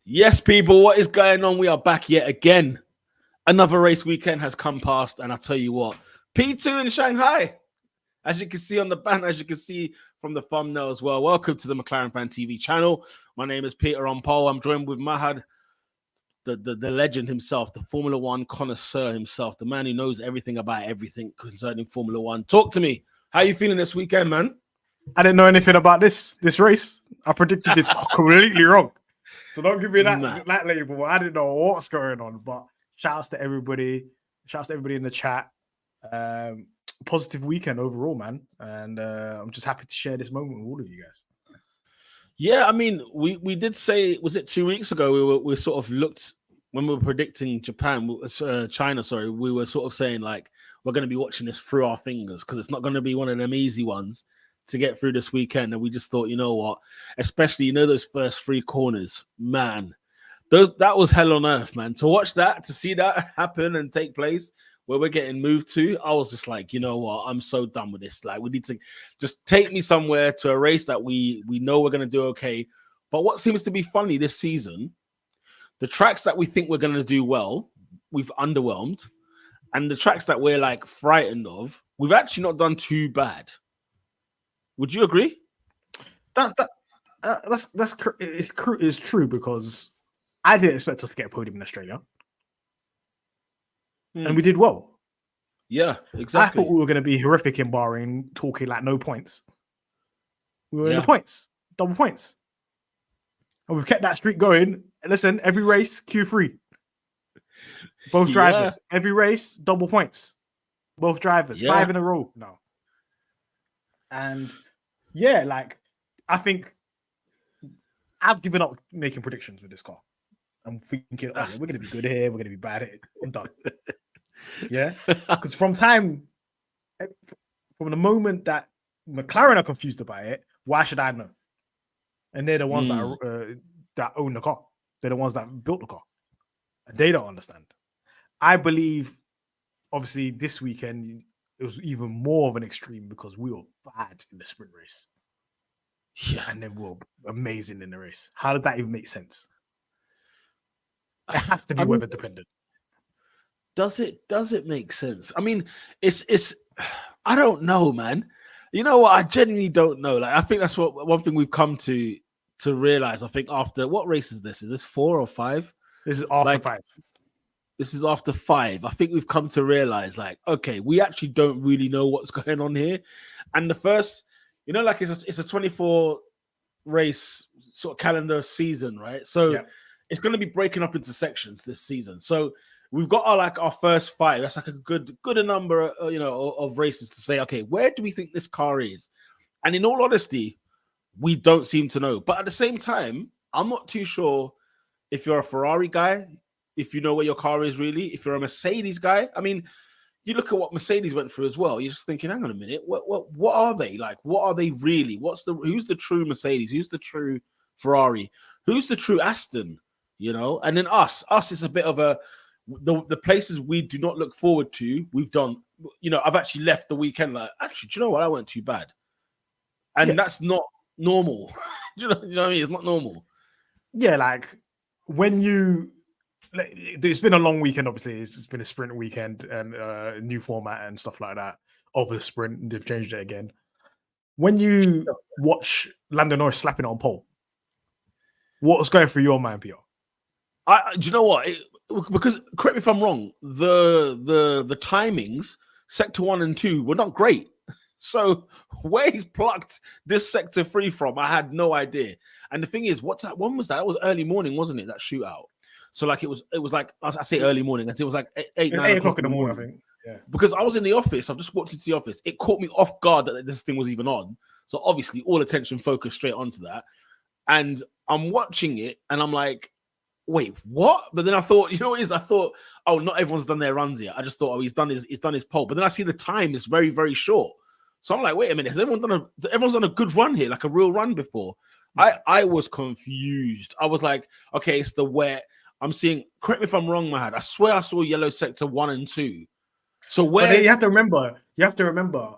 Yes, people, what is going on? We are back yet again. Another race weekend has come past, and I tell you what, P2 in Shanghai. As you can see on the banner, as you can see from the thumbnail as well. Welcome to the McLaren Fan TV channel. My name is Peter on pole. I'm joined with Mahad, the legend himself, the Formula One connoisseur himself, the man who knows everything about everything concerning Formula One. Talk to me. How are you feeling this weekend, man? I didn't know anything about this race. I predicted this completely wrong. So don't give me that label. I didn't know what's going on. But shouts to everybody. Shouts to everybody in the chat. Positive weekend overall, man. And I'm just happy to share this moment with all of you guys. Yeah, I mean, we did say, was it 2 weeks ago? We sort of looked when we were predicting China. Sorry, we were sort of saying like we're going to be watching this through our fingers because it's not going to be one of them easy ones to get through this weekend. And we just thought, you know what, especially those first three corners, man, that was hell on earth, man. To watch that, to see that happen and take place where we're getting moved to, I was just like, you know what, I'm so done with this. Like, we need to just take me somewhere to a race that we know we're going to do okay. But what seems to be funny this season, the tracks that we think we're going to do well, we've underwhelmed. And the tracks that we're like frightened of, we've actually not done too bad. Would you agree? It's true because I didn't expect us to get a podium in Australia. And we did well. Yeah, exactly. I thought we were going to be horrific in Bahrain, talking like no points. We were in the points, double points. And we've kept that streak going. Listen, every race, Q3. Both drivers. Every race, double points. Both drivers. 5 in a row now. And yeah, like, I think I've given up making predictions with this car. I'm thinking, we're going to be good here. We're going to be bad here. I'm done. Yeah, because from the moment that McLaren are confused about it, why should I know? And they're the ones that own the car. They're the ones that built the car. And they don't understand. I believe, obviously, this weekend it was even more of an extreme because we were bad in the sprint race. Yeah, and then we were amazing in the race. How did that even make sense? It has to be weather dependent. Does it make sense? I mean, it's I don't know, man. You know what? I genuinely don't know. Like, I think that's one thing we've come to realize. I think after what race is this? Is this 4 or 5? This is after 5. This is after 5. I think we've come to realize, like, okay, we actually don't really know what's going on here. And the first, like it's a 24 race sort of calendar season, right? So it's going to be breaking up into sections this season. So we've got our first 5. That's like a good number, of races to say, okay, where do we think this car is? And in all honesty, we don't seem to know. But at the same time, I'm not too sure if you're a Ferrari guy, if you know where your car is really, if you're a Mercedes guy. I mean, you look at what Mercedes went through as well. You're just thinking, hang on a minute, what are they like? What are they really? Who's the true Mercedes? Who's the true Ferrari? Who's the true Aston? And then us is a bit of the places we do not look forward to. We've done, I've actually left the weekend like, actually, do you know what? I went too bad, and that's not normal. do you know what I mean? It's not normal. Yeah, like when it's been a long weekend. Obviously, it's been a sprint weekend and a new format and stuff like that of a sprint. They've changed it again. When you watch Lando Norris slapping it on pole, what's going through your mind, Peter? Do you know what? Because correct me if I'm wrong. The timings, sector 1 and 2, were not great. So where he's plucked this sector 3 from, I had no idea. And the thing is, when was that? It was early morning, wasn't it? That shootout. So like it was like, I say early morning, it was like 8 o'clock in the morning, I think. Yeah. Because I was in the office, I've just walked into the office. It caught me off guard that this thing was even on. So obviously all attention focused straight onto that. And I'm watching it and I'm like, wait, what? But then I thought, you know what it is? I thought, oh, not everyone's done their runs yet. I just thought, oh, he's done his pole. But then I see the time is very, very short. So I'm like, wait a minute, everyone's done a good run here, like a real run before? I was confused. I was like, okay, it's the wet. I'm seeing, correct me if I'm wrong, Mahad, I swear I saw yellow sector 1 and 2. So where you have to remember,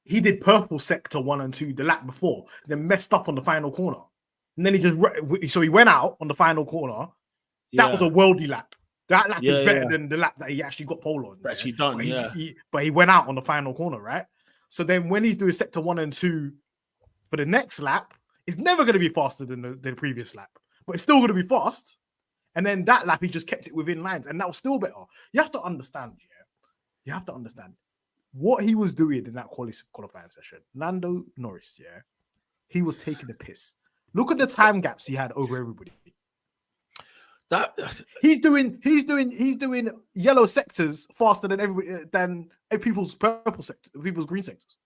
he did purple sector 1 and 2 the lap before, then messed up on the final corner. And then he went out on the final corner. That was a worldly lap. That lap is better than the lap that he actually got pole on. Actually done, but he went out on the final corner, right? So then when he's doing sector 1 and 2 for the next lap, it's never going to be faster than the previous lap, but it's still going to be fast. And then that lap, he just kept it within lines, and that was still better. You have to understand, You have to understand what he was doing in that qualifying session. Lando Norris, he was taking the piss. Look at the time gaps he had over everybody. He's doing yellow sectors faster than everybody than people's purple sectors, people's green sectors.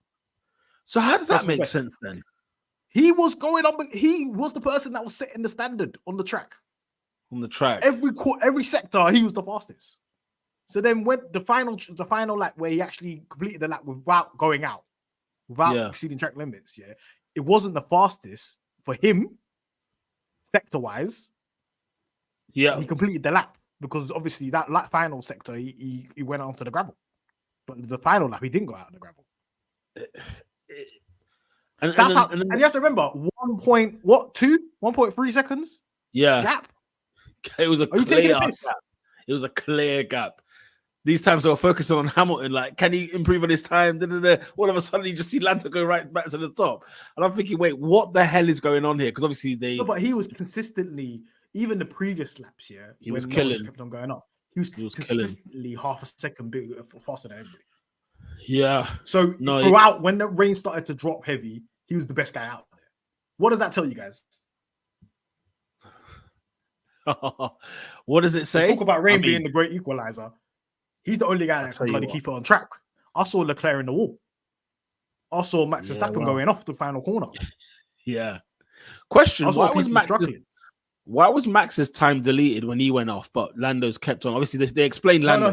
So how does that make sense then? He was going on. He was the person that was setting the standard on the track. Every sector, he was the fastest. So then when the final lap where he actually completed the lap without going out, without exceeding track limits, it wasn't the fastest for him sector wise. He completed the lap because obviously that final sector he went onto the gravel, but the final lap he didn't go out on the gravel. And you have to remember 1.3 seconds gap. It was a clear gap. It was a clear gap. These times they were focusing on Hamilton, like, can he improve on his time? All of a sudden, you just see Lando go right back to the top. And I'm thinking, wait, what the hell is going on here? Because obviously but he was consistently, even the previous laps, he was killing. Kept on going up. He was consistently half a second faster than everybody. Yeah. So throughout, when the rain started to drop heavy, he was the best guy out there. What does that tell you guys? What does it say? Talk about rain being the great equalizer. He's the only guy that can bloody keep it on track. I saw Leclerc in the wall. I saw Max Verstappen going off the final corner. Question: Why was Max's time deleted when he went off, but Lando's kept on? Obviously, they explained Lando.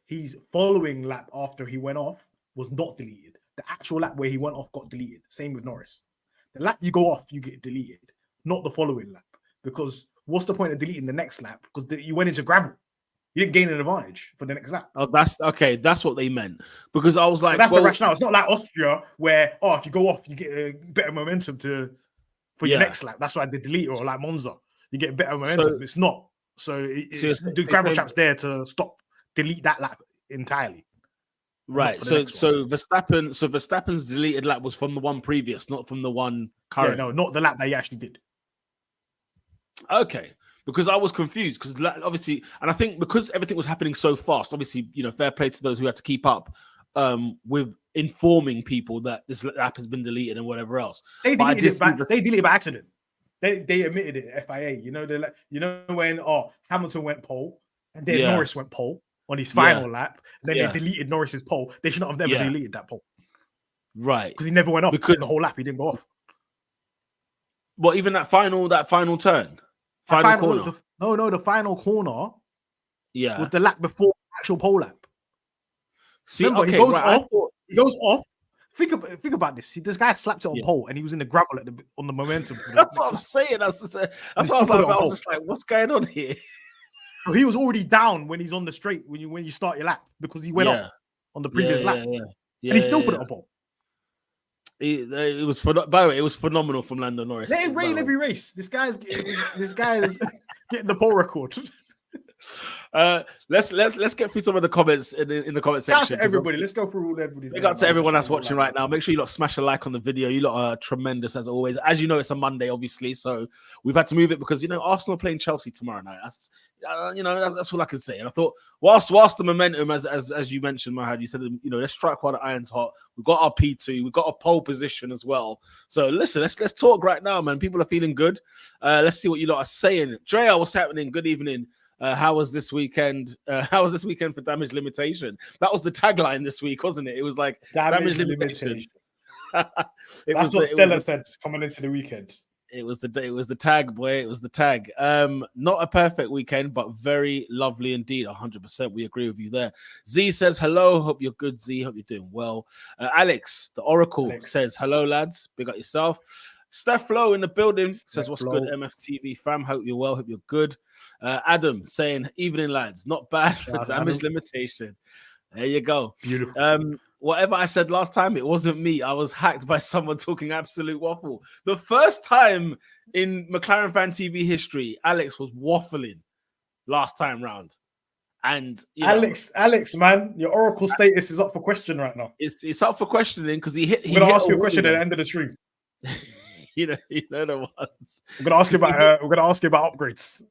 His following lap after he went off was not deleted. The actual lap where he went off got deleted. Same with Norris. The lap you go off, you get deleted, not the following lap. Because what's the point of deleting the next lap? Because you went into gravel. You didn't gain an advantage for the next lap. Oh, that's okay. That's what they meant. Because I was like, so that's the rationale. It's not like Austria where, if you go off, you get a better momentum for your next lap. That's why they delete, or like Monza, you get better momentum. It's not. So the gravel trap's there to delete that lap entirely. Right. So Verstappen's deleted lap was from the one previous, not from the one current. No, not the lap that he actually did. Okay. Because I was confused, because obviously, and I think because everything was happening so fast, obviously, fair play to those who had to keep up with informing people that this app has been deleted and whatever else. They deleted it by accident. They admitted it. FIA, when Hamilton went pole and then Norris went pole on his final lap, and then they deleted Norris's pole. They should not have never deleted that pole, right? Because he never went off. Because the whole lap he didn't go off. Well, even that final turn. Final corner. The final corner was the lap before the actual pole lap. See, remember, he goes off. Think about this. This guy slapped it on pole, and he was in the gravel on the momentum. That's what I'm saying. That's what I was just like, what's going on here? So he was already down when he's on the straight when you start your lap, because he went off on the previous lap, and he still put it on pole. It was phenomenal from Lando Norris. Let it rain every race. This guy is getting the pole record. Let's get through some of the comments in the comment section. Everybody, let's go through all everybody's. Big up to everyone that's watching right now. Make sure you lot smash a like on the video. You lot are tremendous as always. As you know, it's a Monday, obviously, so we've had to move it because Arsenal are playing Chelsea tomorrow night. That's all I can say. And I thought, whilst the momentum, as you mentioned, Mahad, you said, let's strike while the iron's hot. We've got our P2, we've got a pole position as well. So listen, let's talk right now, man. People are feeling good. Let's see what you lot are saying. Drea, what's happening? Good evening. How was this weekend? How was this weekend for damage limitation? That was the tagline this week, wasn't it? It was like damage limitation. That's what Stella said coming into the weekend. It was the tag, boy. It was the tag. Not a perfect weekend, but very lovely indeed. 100%. We agree with you there. Z says hello. Hope you're good, Z. Hope you're doing well. Alex, the Oracle, says hello, lads. Big up yourself. Steph Flo in the building says, what's good, MFTV fam? Hope you're well. Hope you're good. Adam saying, evening, lads. Not bad for damage limitation. There you go. Beautiful. whatever I said last time, it wasn't me. I was hacked by someone talking absolute waffle. The first time in McLaren Fan TV history, Alex was waffling last time round. And Alex, man, your Oracle status is up for question right now. It's up for questioning because he hit. I'm gonna ask you a question at the end of the stream. you know the ones. I'm gonna ask you about. We're gonna ask you about upgrades.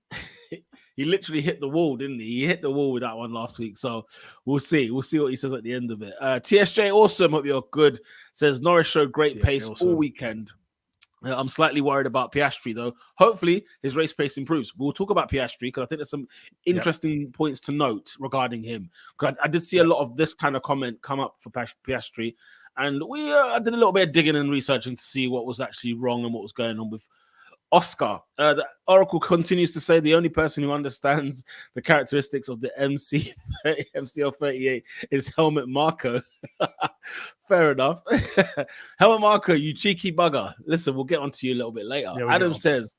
He literally hit the wall, didn't he? He hit the wall with that one last week. So we'll see. We'll see what he says at the end of it. TSJ Awesome, hope you're good. Says Norris showed great pace all weekend. I'm slightly worried about Piastri, though. Hopefully, his race pace improves. We'll talk about Piastri because I think there's some interesting points to note regarding him. Because I did see a lot of this kind of comment come up for Piastri. And I did a little bit of digging and researching to see what was actually wrong and what was going on with Oscar. The Oracle continues to say the only person who understands the characteristics of the MCL 38 is Helmut Marko. Fair enough. Helmut Marko, you cheeky bugger. Listen, we'll get onto you a little bit later. Adam says,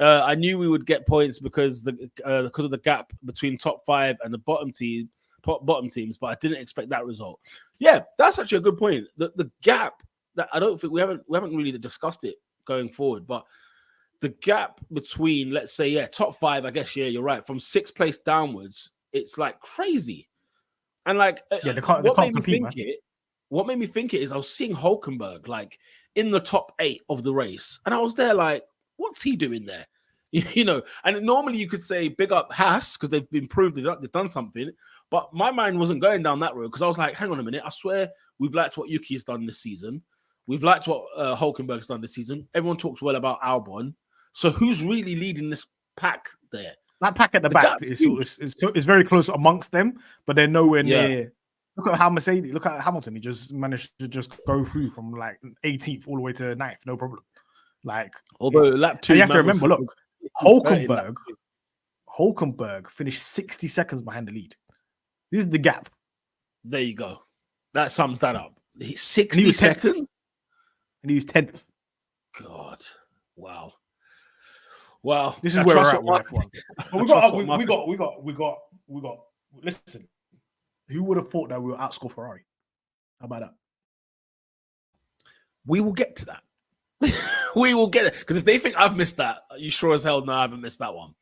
I knew we would get points because of the gap between top 5 and the bottom teams, but I didn't expect that result. Yeah, that's actually a good point. The gap that I don't think we haven't really discussed it going forward, but the gap between, let's say, top 5, I guess, you're right. From 6th place downwards, it's like crazy. And like, what made me think it is I was seeing Hulkenberg like in the top 8 of the race, and I was there like, what's he doing there? And normally you could say big up Haas because they've improved, they've done something, but my mind wasn't going down that road because I was like, hang on a minute, I swear we've liked what Yuki's done this season. We've liked what Hulkenberg's done this season. Everyone talks well about Albon. So who's really leading this pack there? That pack at the back is very close amongst them, but they're nowhere near. Look at how look at Hamilton. He just managed to just go through from like 18th all the way to 9th, no problem. Like, although lap 2, you have to remember, look, Hulkenberg finished 60 seconds behind the lead. This is the gap. There you go. That sums that up. 60 seconds? And he was 10th. God. Wow. This is where we're at with F1. We got. Listen, who would have thought that we would outscore Ferrari? How about that? We will get to that. We will get it. Because if they think I've missed that, you sure as hell know I haven't missed that one.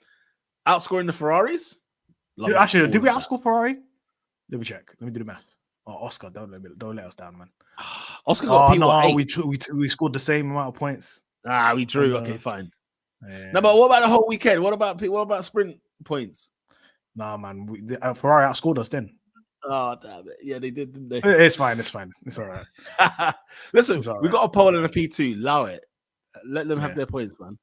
Outscoring the Ferraris? Actually, did we outscore Ferrari? Let me check. Let me do the math. Oh, Oscar, don't let us down, man. Oscar got we scored the same amount of points. We drew. Okay, fine. Yeah. No, but what about the whole weekend? What about sprint points? Nah, man, Ferrari outscored us then. Oh, damn it! Yeah, they did, didn't they? It's fine. It's all right. Listen, we got a pole and a P2. Allow it. Let them have their points, man.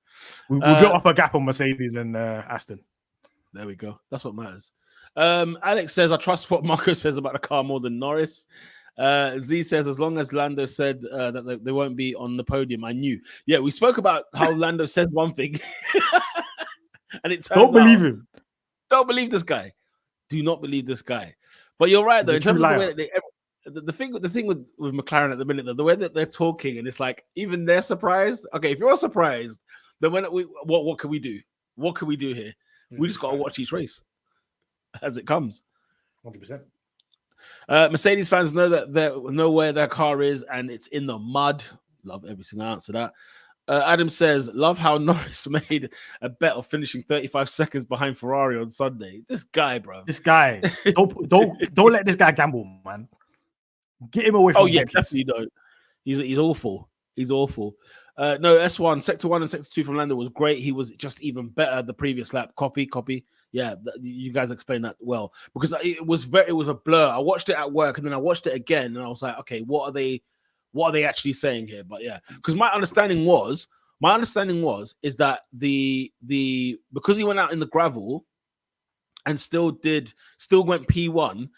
We built up a gap on Mercedes and Aston. There we go. That's what matters. Alex says, I trust what Marco says about the car more than Norris. Z says, as long as Lando said that they won't be on the podium, I knew. Yeah, we spoke about how Lando says one thing. And it turns Don't believe him. Don't believe this guy. Do not believe this guy. But you're right, though. In terms of the way that the thing with McLaren at the minute, though, the way that they're talking, and it's like, even they're surprised. Okay, if you're surprised, then what can we do? What can we do here? We just got to watch each race as it comes. 100%. Mercedes fans know where their car is, and it's in the mud. Love every single answer that. Adam says, love how Norris made a bet of finishing 35 seconds behind Ferrari on Sunday. This guy, bro. This guy. Don't let this guy gamble, man. Get him away from definitely don't. He's awful. He's awful. No, S1, Sector 1 and Sector 2 from Lando was great. He was just even better the previous lap. Copy. Yeah, you guys explained that well. Because it was a blur. I watched it at work and then I watched it again and I was like, okay, what are they actually saying here? But yeah, because my understanding was is that the because he went out in the gravel and still went P1,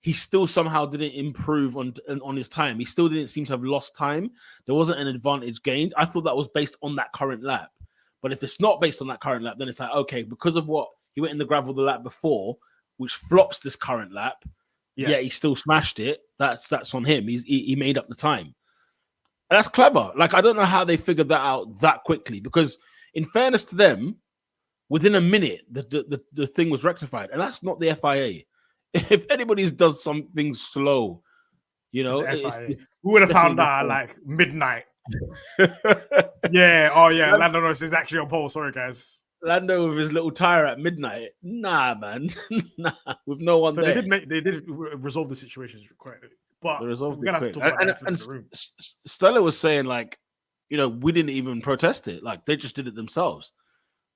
he still somehow didn't improve on his time. He still didn't seem to have lost time. There wasn't an advantage gained. I thought that was based on that current lap. But if it's not based on that current lap, then it's like, okay, because of what he went in the gravel the lap before, which flops this current lap, he still smashed it. That's on him. He made up the time. And that's clever. Like, I don't know how they figured that out that quickly, because in fairness to them, within a minute, the thing was rectified. And that's not the FIA. If anybody does something slow, You know, we would have found out like midnight. Yeah. Oh yeah. Lando Norris is actually on pole. Sorry, guys. Lando with his little tire at midnight. Nah, man. Nah, with no one there. They did resolve the situation correctly. But we're gonna have to talk about that in the room. Stella was saying like, you know, we didn't even protest it. Like they just did it themselves.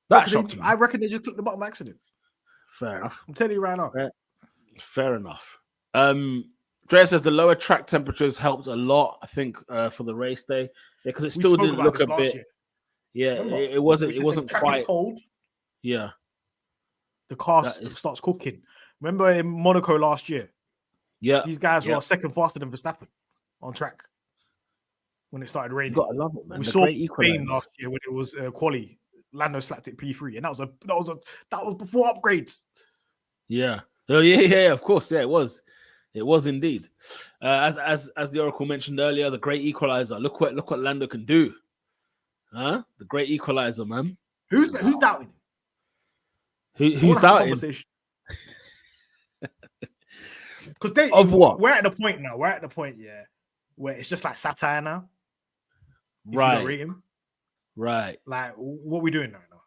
That shocked me. I reckon they just took the bottom accident. Fair enough. I'm telling you right now. Fair enough. Drea says the lower track temperatures helped a lot, I think, for the race day. Yeah, because it still didn't look a bit. Year. Yeah, it wasn't quite cold. Yeah. The car starts cooking. Remember in Monaco last year? Yeah. These guys were second faster than Verstappen on track when it started raining. You gotta love it, man. We saw Spain last year when it was quali. Lando slapped it P3, and that was before upgrades. Yeah. Oh yeah. Of course, yeah, it was. It was indeed. As the Oracle mentioned earlier, the great equalizer. Look what Lando can do. Huh? The great equalizer, man. Who's doubting? Who's doubting? Because we're at the point now. We're at the point, yeah, where it's just like satire now. Right. Right. Like, what are we doing right now?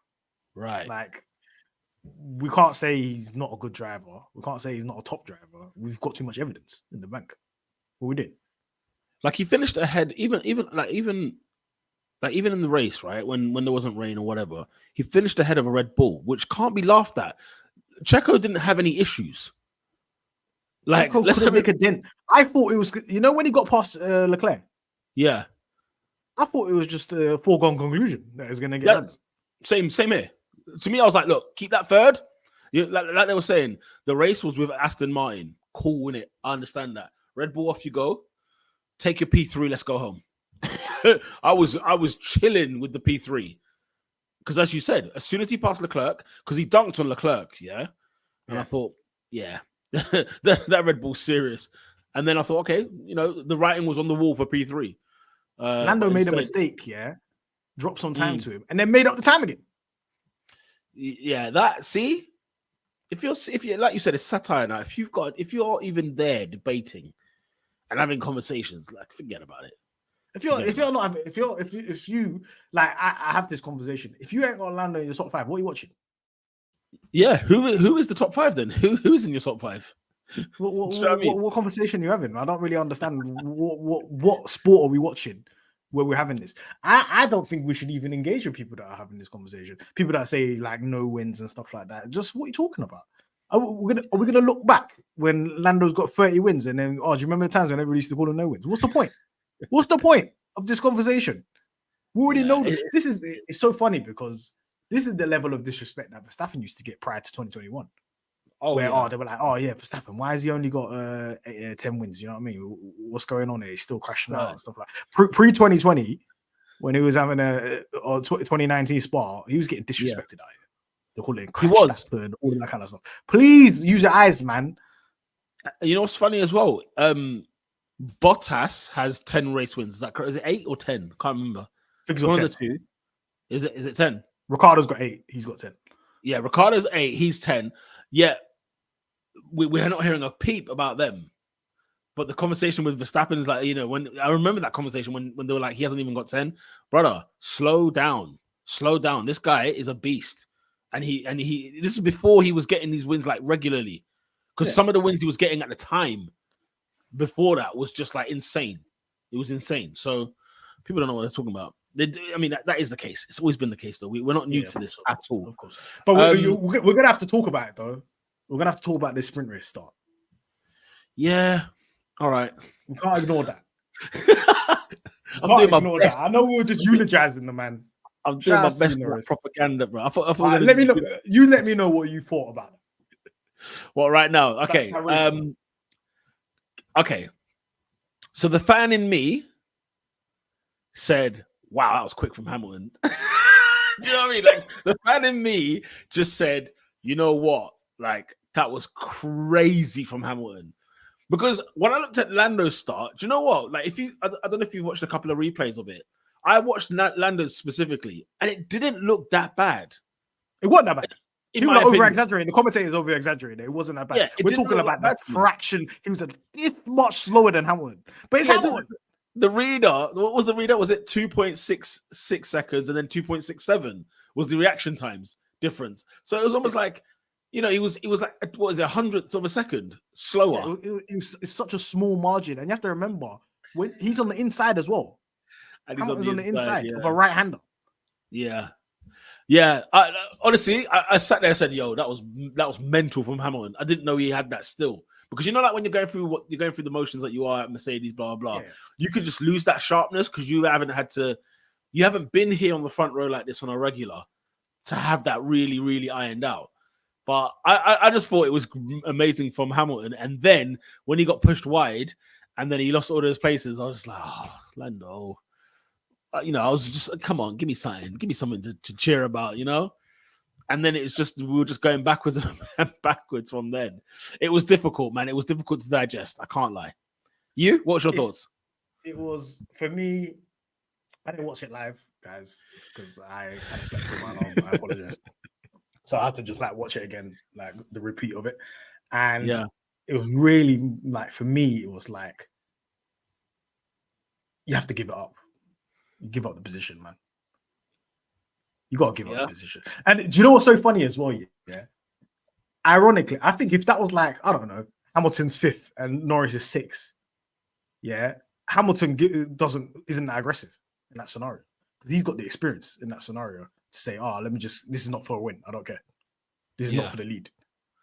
Right. Like, we can't say he's not a good driver. We can't say he's not a top driver. We've got too much evidence in the bank. What we did. Like he finished ahead, even in the race, right? When there wasn't rain or whatever, he finished ahead of a Red Bull, which can't be laughed at. Checo didn't have any issues. Like, let's make a dent. I thought it was, you know, when he got past Leclerc. Yeah, I thought it was just a foregone conclusion that he's going to get done. Same here. To me, I was like, look, keep that third. Like they were saying, the race was with Aston Martin. Cool, innit? I understand that. Red Bull, off you go. Take your P3. Let's go home. I was chilling with the P3 because, as you said, as soon as he passed Leclerc, because he dunked on Leclerc, and I thought, that Red Bull's serious. And then I thought, okay, you know, the writing was on the wall for P3. Lando made a mistake, dropped some time to him, and then made up the time again. Yeah, if you're like you said, it's satire now. If you're even there debating and having conversations, like forget about it. If you like, I have this conversation. If you ain't got Lando in your top 5, what are you watching? Yeah, who is the top 5 then? Who's in your top 5? What conversation are you having? I don't really understand. What sport are we watching where we're having this? I don't think we should even engage with people that are having this conversation. People that say like no wins and stuff like that. Just what are you talking about? Are we gonna look back when Lando's got 30 wins and then do you remember the times when everybody used to call him no wins? What's the point? What's the point of this conversation? We already know this. It's so funny because this is the level of disrespect that Verstappen used to get prior to 2021. They were like, Verstappen, why has he only got 10 wins? You know what I mean? What's going on here? He's still crashing out and stuff like that. Pre-2020, when he was having a 2019 Spa, he was getting disrespected out here. They're calling crash Verstappen, all that kind of stuff. Please use your eyes, man. You know what's funny as well? Bottas has 10 race wins. Is that correct? Is it 8 or 10? Can't remember. I think it's one of the two. Is it 10? Ricciardo's got 8. He's got 10. Yeah, Ricciardo's 8. He's 10. Yeah, we're not hearing a peep about them. But the conversation with Verstappen is like, you know, when I remember that conversation when they were like, he hasn't even got 10. Brother, slow down. This guy is a beast. And he this is before he was getting these wins like regularly. Because some of the wins he was getting at the time before that was just like insane. It was insane. So people don't know what they're talking about. I mean, that is the case. It's always been the case, though. We're not new to this at all. Of course. But we're going to have to talk about it, though. We're going to have to talk about this sprint race start. Yeah. All right. We can't ignore that. I'm doing my best. I know we were just eulogizing the man. I'm doing my best for propaganda, bro. Let me know. You let me know what you thought about it. Well, right now. Okay. Okay. So the fan in me said, wow, that was quick from Hamilton. Do you know what I mean? Like the fan in me just said, you know what? Like that was crazy from Hamilton. Because when I looked at Lando's start, do you know what? Like I don't know if you watched a couple of replays of it. I watched Lando's specifically, and it didn't look that bad. It wasn't that bad. People are over exaggerating. The commentators over exaggerating. It wasn't that bad. Yeah, we're talking about that fraction. He was this much slower than Hamilton, but it's Hamilton. The reader, what was the reader? Was it 2.66 seconds and then 2.67 was the reaction times difference? So it was almost like, he was like, what is it, 100th of a second slower? Yeah, it's such a small margin, and you have to remember when he's on the inside as well. And he's on the inside of a right-hander. Yeah. Yeah, honestly, I sat there and said, "Yo, that was mental from Hamilton." I didn't know he had that still, because like when you're going through the motions that you are at Mercedes, blah blah blah, you could just lose that sharpness because you haven't been here on the front row like this on a regular to have that really really ironed out. But I just thought it was amazing from Hamilton, and then when he got pushed wide and then he lost all those places, I was just like, oh, Lando. I was just, come on, give me something to cheer about, And then we were just going backwards and backwards from then. It was difficult, man. It was difficult to digest. I can't lie. You? What's your thoughts? It was, for me, I didn't watch it live, guys, because I kind of slept through my alarm. I apologize. So I had to just watch it again, the repeat of it. And it was really for me, it was you have to give it up. You give up the position, man. You got to give up the position. And do you know what's so funny as well? Yeah. Ironically, I think if that was I don't know, Hamilton's 5th and Norris is 6th, Hamilton isn't that aggressive in that scenario because he's got the experience in that scenario to say, this is not for a win. I don't care. This is not for the lead.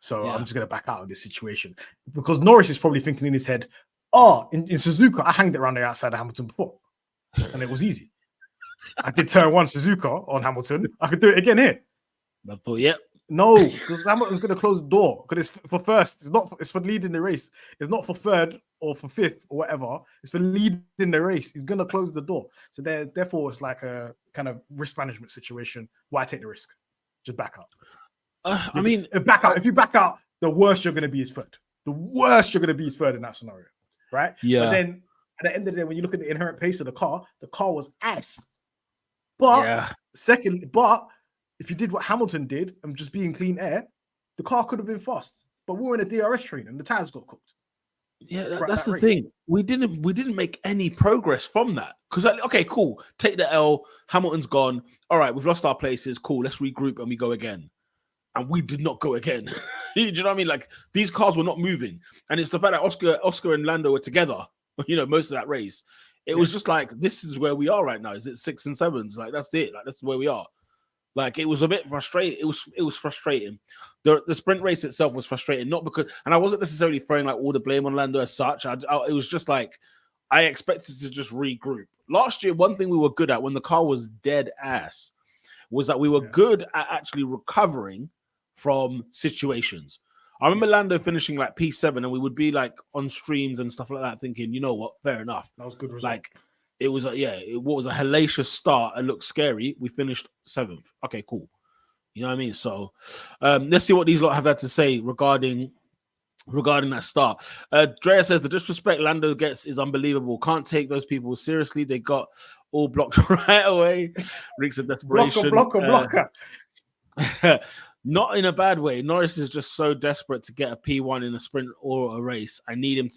So I'm just going to back out of this situation because Norris is probably thinking in his head, in Suzuka, I hanged it around the outside of Hamilton before. And it was easy. I did turn 1 Suzuka on Hamilton. I could do it again here. I thought, yep. No, because Hamilton's going to close the door. Because it's for first. It's for leading the race. It's not for 3rd or for 5th or whatever. It's for leading the race. He's going to close the door. So therefore, it's like a kind of risk management situation. Why take the risk? Just back up. Back out. If you back out, the worst you're going to be is 3rd. The worst you're going to be is 3rd in that scenario, right? Yeah. But then at the end of the day, when you look at the inherent pace of the car was ass. But if you did what Hamilton did and just be in clean air, the car could have been fast. But we were in a DRS train and the tires got cooked. Yeah, that's the thing. We didn't make any progress from that. Because okay, cool. Take the L. Hamilton's gone. All right, we've lost our places. Cool. Let's regroup and we go again. And we did not go again. Do you know what I mean? These cars were not moving. And it's the fact that Oscar and Lando were together, most of that race. It was just this is where we are right now. Is it 6 and 7s? That's it. That's where we are. It was a bit frustrating. It was frustrating. The sprint race itself was frustrating, not because, and I wasn't necessarily throwing all the blame on Lando as such. It was just I expected to just regroup. Last year, one thing we were good at when the car was dead ass was that we were good at actually recovering from situations. I remember Lando finishing P7 and we would be on streams and stuff like that thinking, you know what, fair enough. That was good result. It was it was a hellacious start and looked scary. We finished 7th. Okay, cool. You know what I mean? So let's see what these lot have had to say regarding that start. Drea says the disrespect Lando gets is unbelievable. Can't take those people seriously. They got all blocked right away. Reeks of desperation. Blocker. Not in a bad way. Norris is just so desperate to get a P1 in a sprint or a race. I need a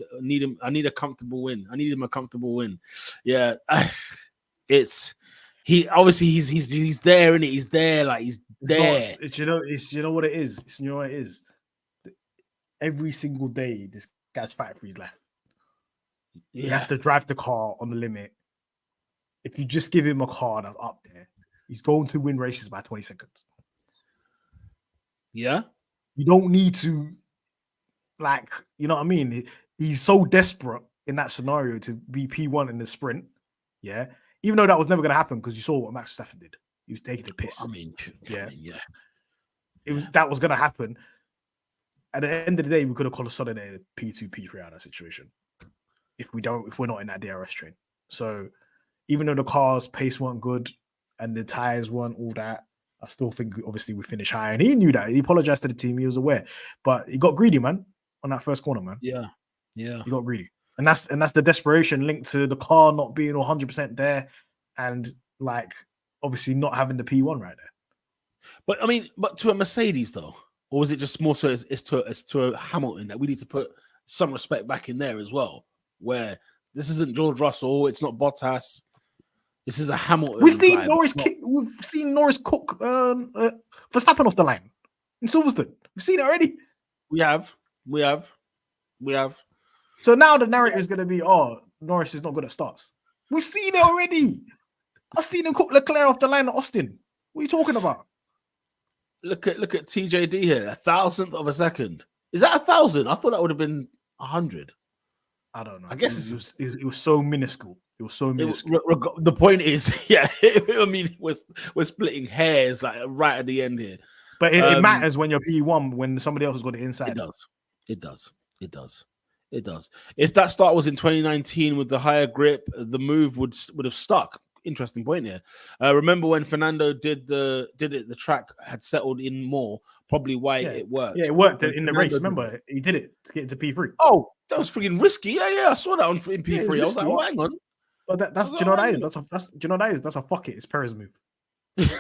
comfortable win. I need him a comfortable win. Yeah, he's there, and he's there. He's there. You know what it is. You know what it is. Every single day, this guy's fighting for his life. Yeah. He has to drive the car on the limit. If you just give him a car that's up there, he's going to win races by 20 seconds. Yeah. You don't need to, you know what I mean? He's so desperate in that scenario to be P1 in the sprint. Yeah. Even though that was never going to happen because you saw what Max Verstappen did. He was taking a piss. That was going to happen. At the end of the day, we could have consolidated P2, P3 out of that situation. If we're not in that DRS train. So even though the car's pace weren't good and the tires weren't all that, I still think obviously we finished high, and he knew that. He apologized to the team. He was aware, but he got greedy, man, on that first corner, man. Yeah. He got greedy, and that's the desperation linked to the car not being 100% there, and obviously not having the P1 right there. But I mean, but to a Mercedes though, or was it just more so it's to a Hamilton that we need to put some respect back in there as well? Where this isn't George Russell, it's not Bottas. This is a Hamilton. We've seen driver. Norris cook Verstappen off the line in Silverstone. We've seen it already. We have. So now the narrative is going to be, oh, Norris is not good at starts. We've seen it already. I've seen him cook Leclerc off the line at Austin. What are you talking about? Look at TJD here, 1,000th of a second. Is that 1,000? I thought that would have been 100. I don't know. I guess it was so minuscule. It was so minuscule. The point is, yeah, I mean, we're splitting hairs like right at the end here. But it matters when you're P1 when somebody else has got it inside. It does. If that start was in 2019 with the higher grip, the move would have stuck. Interesting point here. Remember when Fernando did it? The track had settled in more. Probably why it worked. Yeah, it worked in the race. Remember, he did it to get into P3. Oh, that was freaking risky. Yeah, I saw that in P3. I was like, oh, hang on. But that's do you know what that is? That's do you know what that is? That's a fuck it. It's Perez move. That's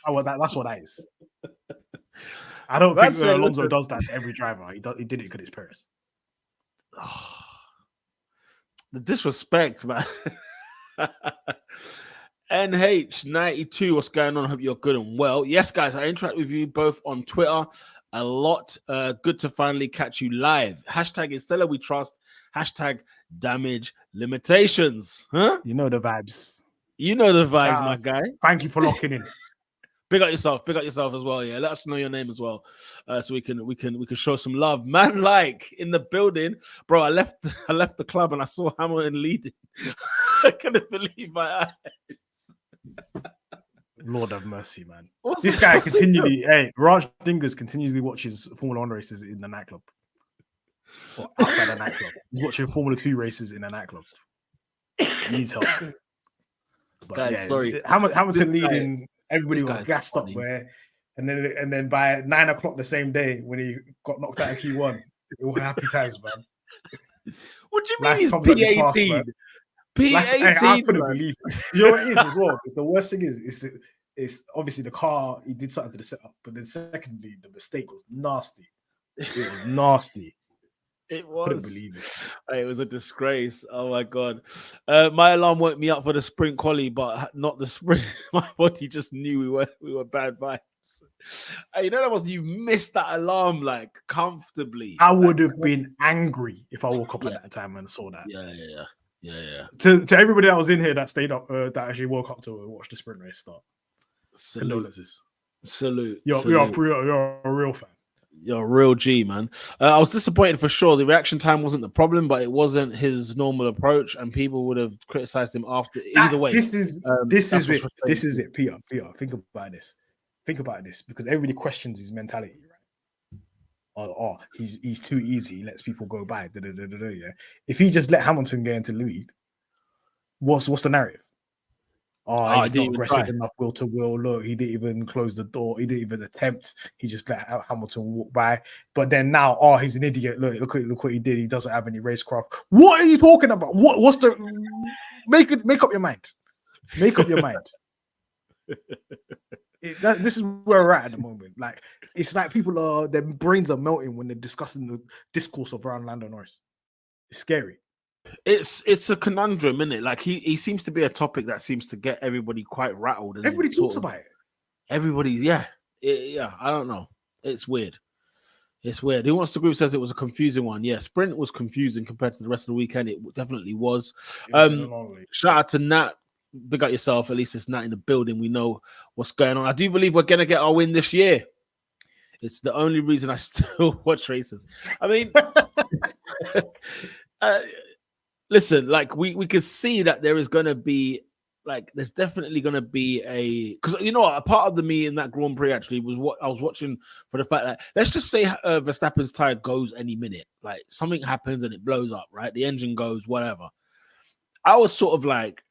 what that is. I don't think Alonso does that to every driver. He did it because it's Perez. The disrespect, man. NH92, what's going on? I hope you're good and well. Yes, guys, I interact with you both on Twitter a lot. Good to finally catch you live. Hashtag Estella we trust. Hashtag damage limitations. Huh? You know the vibes. My guy. Thank you for locking in. Big up yourself as well. Yeah, let us know your name as well, so we can show some love. Man, like in the building, bro. I left the club and I saw Hamilton leading. I couldn't believe my eyes. Lord have mercy, man. This guy continually, Raj Dingers continuously watches Formula 1 races in the nightclub. Or outside the nightclub. He's watching Formula 2 races in a nightclub. He needs help. But guys, sorry. Hamilton leading, everybody was gassed up there. And then by 9 o'clock the same day, when he got knocked out of Q1, it was happy times, man. What do you mean he's P18? P18, I couldn't believe it. You know what it is as well? The worst thing is it's obviously the car, he did something to the setup, but then secondly, the mistake was nasty. It was nasty. It was. Couldn't believe it. It was a disgrace. Oh my god. My alarm woke me up for the sprint quali, but not the sprint. My body just knew we were bad vibes. You know that was you missed that alarm like comfortably. I would have been angry if I woke up at that time and saw that. Yeah. To everybody that was in here that stayed up, that actually woke up to watch the sprint race start. Condolences. Salute. You're a real fan. You're a real G, man. I was disappointed for sure. The reaction time wasn't the problem, but it wasn't his normal approach, and people would have criticized him after. Either way, this is it, Peter. Think about this. Because everybody questions his mentality, right? He's too easy. He lets people go by. Yeah. If he just let Hamilton get into the lead, what's the narrative? He's not aggressive enough, will to will. Look, he didn't even close the door. He didn't even attempt. He just let Hamilton walk by. But then now, he's an idiot. Look what he did. He doesn't have any racecraft. What are you talking about? What's the make up your mind? Make up your mind. This is where we're at the moment. Like it's like their brains are melting when they're discussing the discourse around Lando Norris. It's scary. It's a conundrum, isn't it? Like he seems to be a topic that seems to get everybody quite rattled. Everybody talks about it. Everybody, yeah. I don't know. It's weird. Who Wants to Group says it was a confusing one. Yeah, sprint was confusing compared to the rest of the weekend. It definitely was. Shout out to Nat. Big up yourself. At least it's Nat in the building. We know what's going on. I do believe we're gonna get our win this year. It's the only reason I still watch races. I mean. Listen, like we could see that there is going to be, like, there's definitely going to be because a part of me in that Grand Prix actually was what I was watching for the fact that let's just say Verstappen's tire goes any minute, like something happens and it blows up, right? The engine goes, whatever. I was sort of like,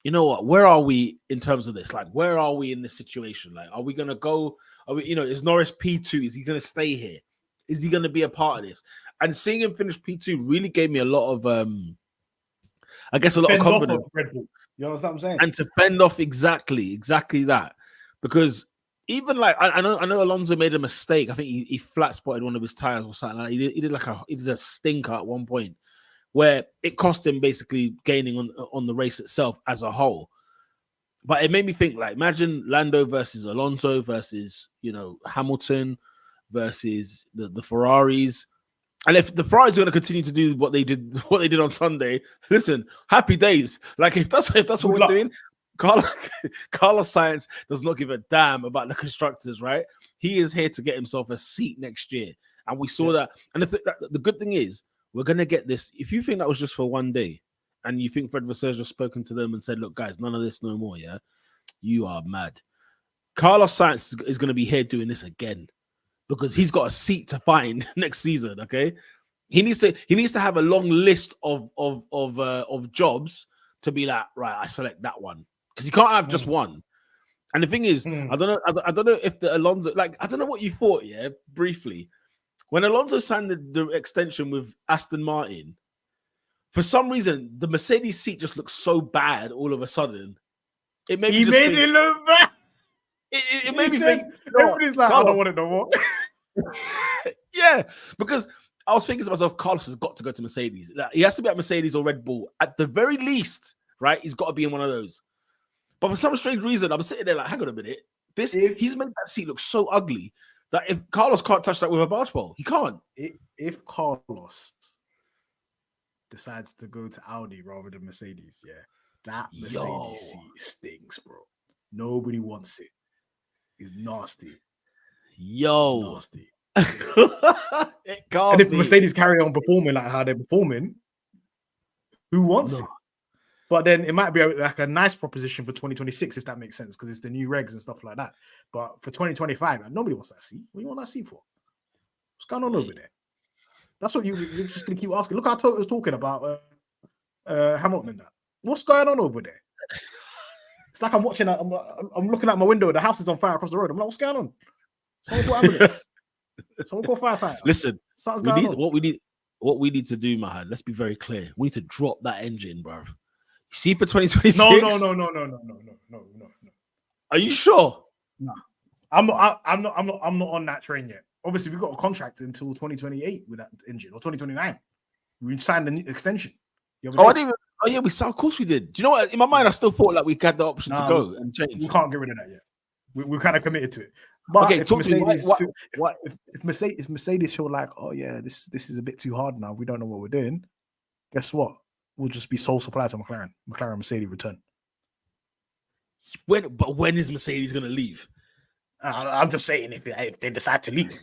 you know what? Where are we in terms of this? Like, where are we in this situation? Like, are we going to go? Are we, is Norris P2? Is he going to stay here? Is he going to be a part of this? And seeing him finish P2 really gave me a lot of, I guess, a lot of confidence. Red Bull. You understand what I'm saying? And to fend off exactly that. because even like I know Alonso made a mistake. I think he flat spotted one of his tires or something. Like he did a stinker at one point where it cost him basically gaining on the race itself as a whole. But it made me think, like, imagine Lando versus Alonso versus Hamilton versus the Ferraris. And if the Ferraris are going to continue to do what they did on Sunday, listen, happy days. Like if that's what we're doing, Carlos Sainz does not give a damn about the constructors, right? He is here to get himself a seat next year, and we saw that. And the good thing is, we're going to get this. If you think that was just for one day, and you think Fred Vasseur just spoken to them and said, "Look, guys, none of this no more," yeah, you are mad. Carlos Sainz is going to be here doing this again because he's got a seat to find next season. Okay, he needs to have a long list of jobs to be like, right, I select that one. Because you can't have just one. And the thing is, I don't know if the Alonso, like, I don't know what you thought, yeah, briefly. When Alonso signed the extension with Aston Martin, for some reason, the Mercedes seat just looks so bad all of a sudden. It made me think, it look bad. It made me think, everybody's like, Carlos, I don't want it no more. Yeah, because I was thinking to myself, Carlos has got to go to Mercedes. Like, he has to be at Mercedes or Red Bull. At the very least, right? He's got to be in one of those. But for some strange reason, I'm sitting there like, hang on a minute. He's made that seat look so ugly that if Carlos can't touch that with a barge pole, he can't. If Carlos decides to go to Audi rather than Mercedes, yeah, that Mercedes seat stinks, bro. Nobody wants it. It's nasty. It's nasty. It can't and if be. Mercedes carry on performing like how they're performing, who wants it? But then it might be like a nice proposition for 2026, if that makes sense, because it's the new regs and stuff like that. But for 2025, nobody wants that seat. What do you want that seat for? What's going on over there? That's what you're just going to keep asking. Look how Toto's talking about Hamilton and that. What's going on over there? It's like I'm watching, I'm looking out my window, the house is on fire across the road. I'm like, what's going on? Someone call ambulance. Someone call firefighter. Listen, what we need to do, Mahad, let's be very clear. We need to drop that engine, bruv. See for 2026? No. Are you sure? No, I'm not on that train yet. Obviously, we got a contract until 2028 with that engine, or 2029. We signed an extension. Of course we did. Do you know what? In my mind, I still thought like we had the option to go and change. We can't get rid of that yet. We're kind of committed to it. But okay, if Mercedes feel like, oh yeah, this is a bit too hard now, we don't know what we're doing, guess what? We'll just be sole supplier to McLaren. McLaren Mercedes return. When is Mercedes going to leave? I'm just saying, if they decide to leave,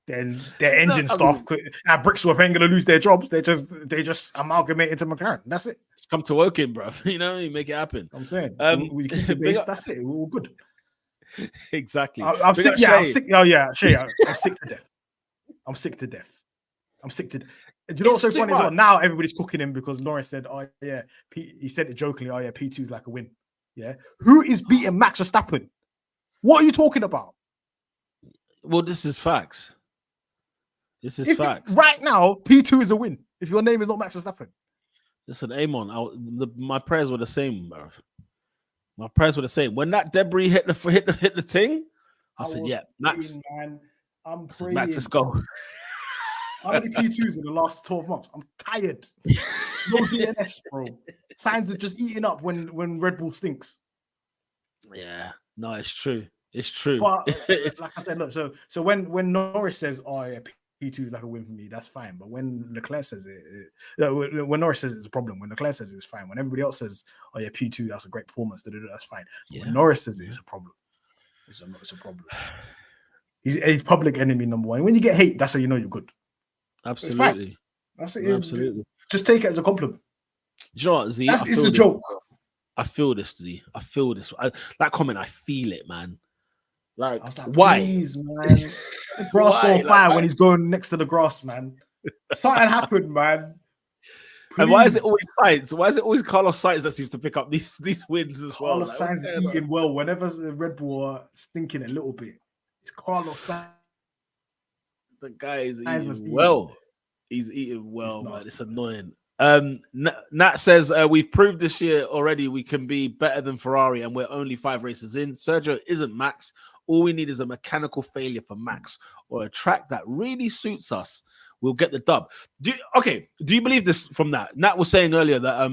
then their engine staff, at Brixworth ain't going to lose their jobs. They just amalgamate into McLaren. That's it. Just come to work in, bro. You make it happen. I'm saying, we keep the base. That's it. We're all good. Exactly. I'm sick. Yeah, I'm sick. Oh yeah, Shay, I'm sick to death. I'm sick to death. Do you know what's so funny as well? Now everybody's cooking him because Norris said, "Oh yeah," he said it jokingly. "Oh yeah, P2 is like a win." Yeah, who is beating Max Verstappen? What are you talking about? Well, this is facts. Facts. Right now, P2 is a win. If your name is not Max Verstappen. Listen, Amon, my prayers were the same, bro. My prayers were the same. When that debris hit the thing, I said, "Yeah, Max." Man, I'm praying. Max, let's go. How many P2s in the last 12 months? I'm tired. No DNFs, bro. Signs are just eating up when Red Bull stinks. Yeah, no, it's true. It's true. But like I said, look, so when Norris says, "Oh yeah, P2 is like a win for me," that's fine. But when Leclerc says when Norris says it's a problem, when Leclerc says it's fine, when everybody else says, "Oh yeah, P2, that's a great performance," that's fine. Yeah. When Norris says it's a problem. It's a problem. He's public enemy number one. When you get hate, that's how you know you're good. Absolutely. That's it. Absolutely. Just take it as a compliment. You know what, Z? It's a joke. I feel this, Z. I feel this. That comment, I feel it, man. Like, I was like, why? Please, man. The grass go on fire when he's going next to the grass, man. Something happened, man. Please. And why is it always Sainz? Why is it always Carlos Sainz that seems to pick up these wins as well? Carlos Sainz eating well. Whenever the Red Bull are stinking a little bit, it's Carlos Sainz. The guy is eating well. He's eating well, man. It's annoying. Nat says we've proved this year already we can be better than Ferrari, and we're only 5 races in. Sergio isn't Max. All we need is a mechanical failure for Max or a track that really suits us. We'll get the dub. Do you believe this from that? Nat was saying earlier that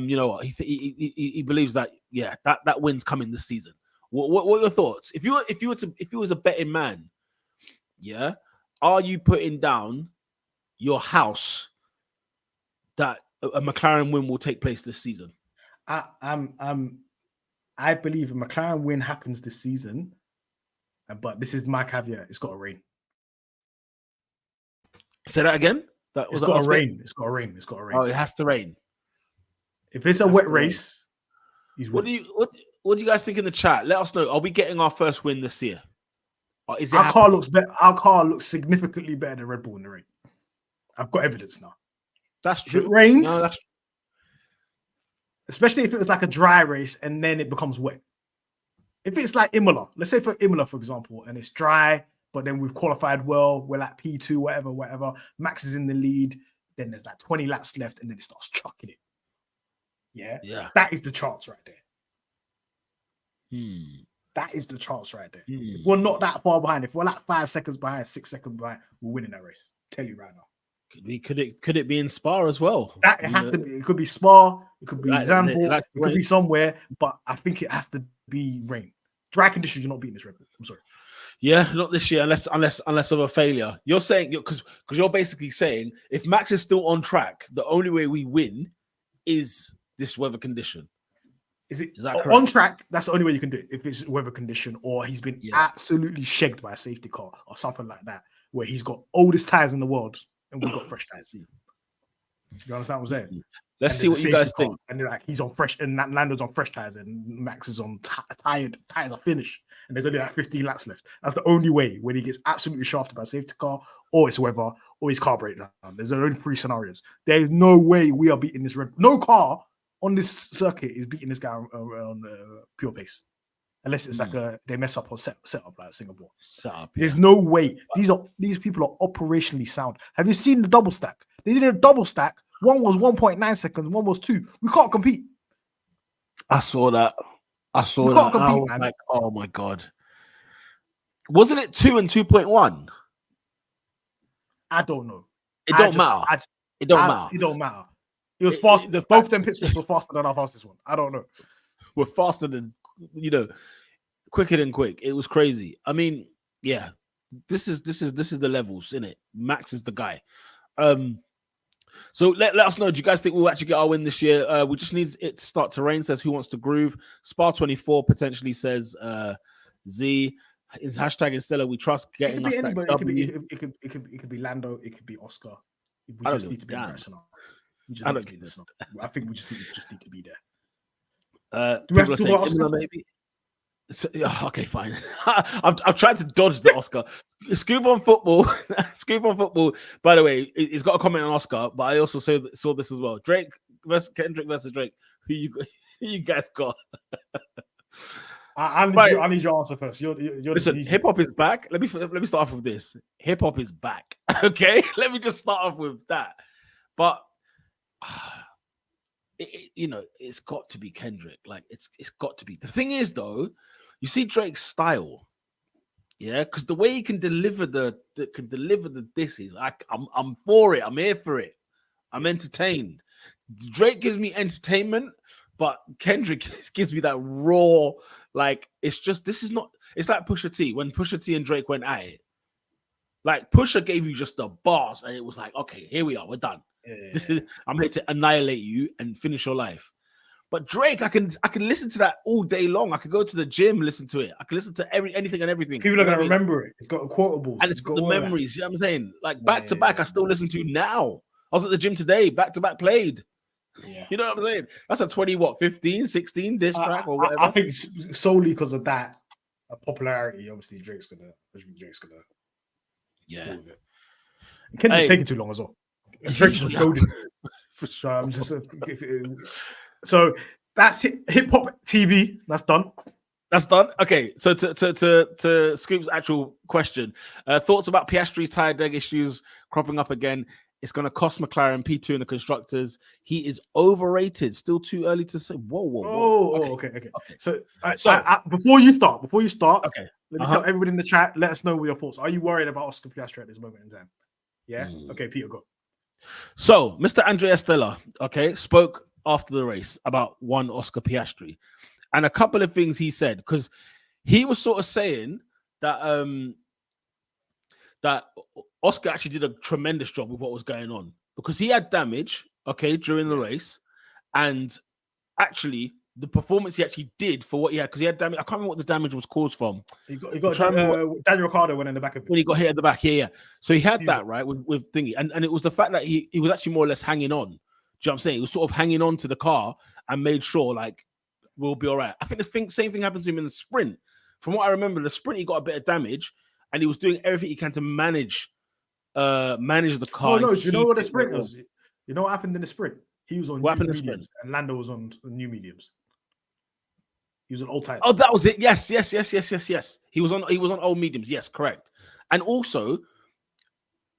he believes that that win's coming this season. What are your thoughts? If you was a betting man, are you putting down your house that a McLaren win will take place this season? I believe a McLaren win happens this season, but this is my caveat: it's got to rain. Say that again. It's got to rain. It's got to rain. It's got to rain. Oh, it has to rain. If it's a wet race, he's winning. What do you guys think in the chat? Let us know. Are we getting our first win this year? Or is it our car looks better? Our car looks significantly better than Red Bull in the rain. I've got evidence now. That's true. If it rains, especially if it was like a dry race and then it becomes wet. If it's like Imola, let's say for Imola, for example, and it's dry, but then we've qualified well, we're like P2, whatever. Max is in the lead, then there's like 20 laps left, and then it starts chucking it. Yeah. That is the chance right there. That is the chance right there. If we're not that far behind, if we're like 5 seconds behind, 6 seconds behind, we're winning that race. Tell you right now. Could it be in Spa as well? That it has to be. It could be Spa. It could be Zandvoort. It could be somewhere. But I think it has to be rain. Dry conditions, you're not beating this Red Bull. I'm sorry. Yeah, not this year, unless of a failure. You're saying because you're basically saying if Max is still on track, the only way we win is this weather condition. Is that correct? On track? That's the only way you can do it. If it's weather condition or he's been absolutely shagged by a safety car or something like that, where he's got oldest tires in the world and we've got fresh tires. You understand what I'm saying? Let's see what you guys think. And they're like, he's on fresh, and Lando's on fresh tires, and Max is on tired. Tires are finished, and there's only like 15 laps left. That's the only way when he gets absolutely shafted by a safety car, or it's weather, or his car breakdown. There's only 3 scenarios. There is no way we are beating this no car on this circuit is beating this guy on pure pace, unless it's like they mess up or set up like Singapore. There's no way. These people are operationally sound. Have you seen the double stack? They did a double stack. One was 1.9 seconds. One was 2. We can't compete. I saw that. I was like, oh my god. Wasn't it 2 and 2.1? I don't know. It don't matter. It don't matter. It was fast. Both of them pit stops were faster than our fastest one. I don't know. We're faster than, quicker than quick. It was crazy. I mean, yeah. This is the levels, isn't it? Max is the guy. So let us know. Do you guys think we'll actually get our win this year? We just need it to start to rain. Says who wants to groove. Spa 24 potentially says Z. Is hashtag Instella. We trust getting us that W. It could be Lando. It could be Oscar. We just need to be there. I think we just need to be there. Do we have to talk about Oscar? Maybe. So, okay, fine. I've tried to dodge the Oscar. Scoop on football. By the way, he's got a comment on Oscar, but I also saw this as well. Kendrick versus Drake. Who you guys got? I need your answer first. Listen, hip hop is back. Let me start off with this. Hip hop is back. Okay, let me just start off with that. But it's got to be Kendrick. Like it's got to be. The thing is, though, you see Drake's style, because the way he can deliver the disses, I'm for it. I'm here for it. I'm entertained. Drake gives me entertainment, but Kendrick gives me that raw. Like it's like Pusha T when Pusha T and Drake went at it. Like Pusha gave you just the bars, and it was like, okay, here we are, we're done. I'm here to annihilate you and finish your life. But Drake, I can listen to that all day long. I could go to the gym, listen to it. I can listen to anything and everything. People are gonna remember it. It's got quotables. And it's got the memories. You know what I'm saying? Like back to back, I still listen to now. I was at the gym today, back to back played. Yeah. You know what I'm saying? That's a 15, 16 diss track or whatever. I think solely because of that popularity, obviously Drake's gonna yeah. Deal with it. Kendrick's taking too long as well. Drake's just goading. So that's hip hop TV. That's done. Okay. So to Scoop's actual question, thoughts about Piastri's tire deg issues cropping up again. It's going to cost McLaren P2 in the constructors. He is overrated. Still too early to say. Whoa. Okay. Okay. So, before you start, okay. Let me tell everybody in the chat. Let us know what your thoughts. Are you worried about Oscar Piastri at this moment in time? Yeah. Okay, Peter, go. So, Mr. Andrea Stella, spoke after the race about one Oscar Piastri, and a couple of things he said, because he was sort of saying that that Oscar actually did a tremendous job with what was going on, because he had damage, during the race, and actually the performance he actually did for what he had, because he had damage. I can't remember what the damage was caused from. He got Daniel Ricciardo went in the back of it. When he got hit at the back, yeah. So he had that, right, with thingy. And it was the fact that he was actually more or less hanging on. Do you know what I'm saying? He was sort of hanging on to the car and made sure, like, we'll be all right. I think the same thing happened to him in the sprint. From what I remember, the sprint, he got a bit of damage, and he was doing everything he can to manage the car. Oh, no, do you know what the sprint was? You know what happened in the sprint? He was on new mediums, and Lando was on new mediums. He was on old tires. Oh, that was it. Yes. He was on old mediums. Yes, correct. And also,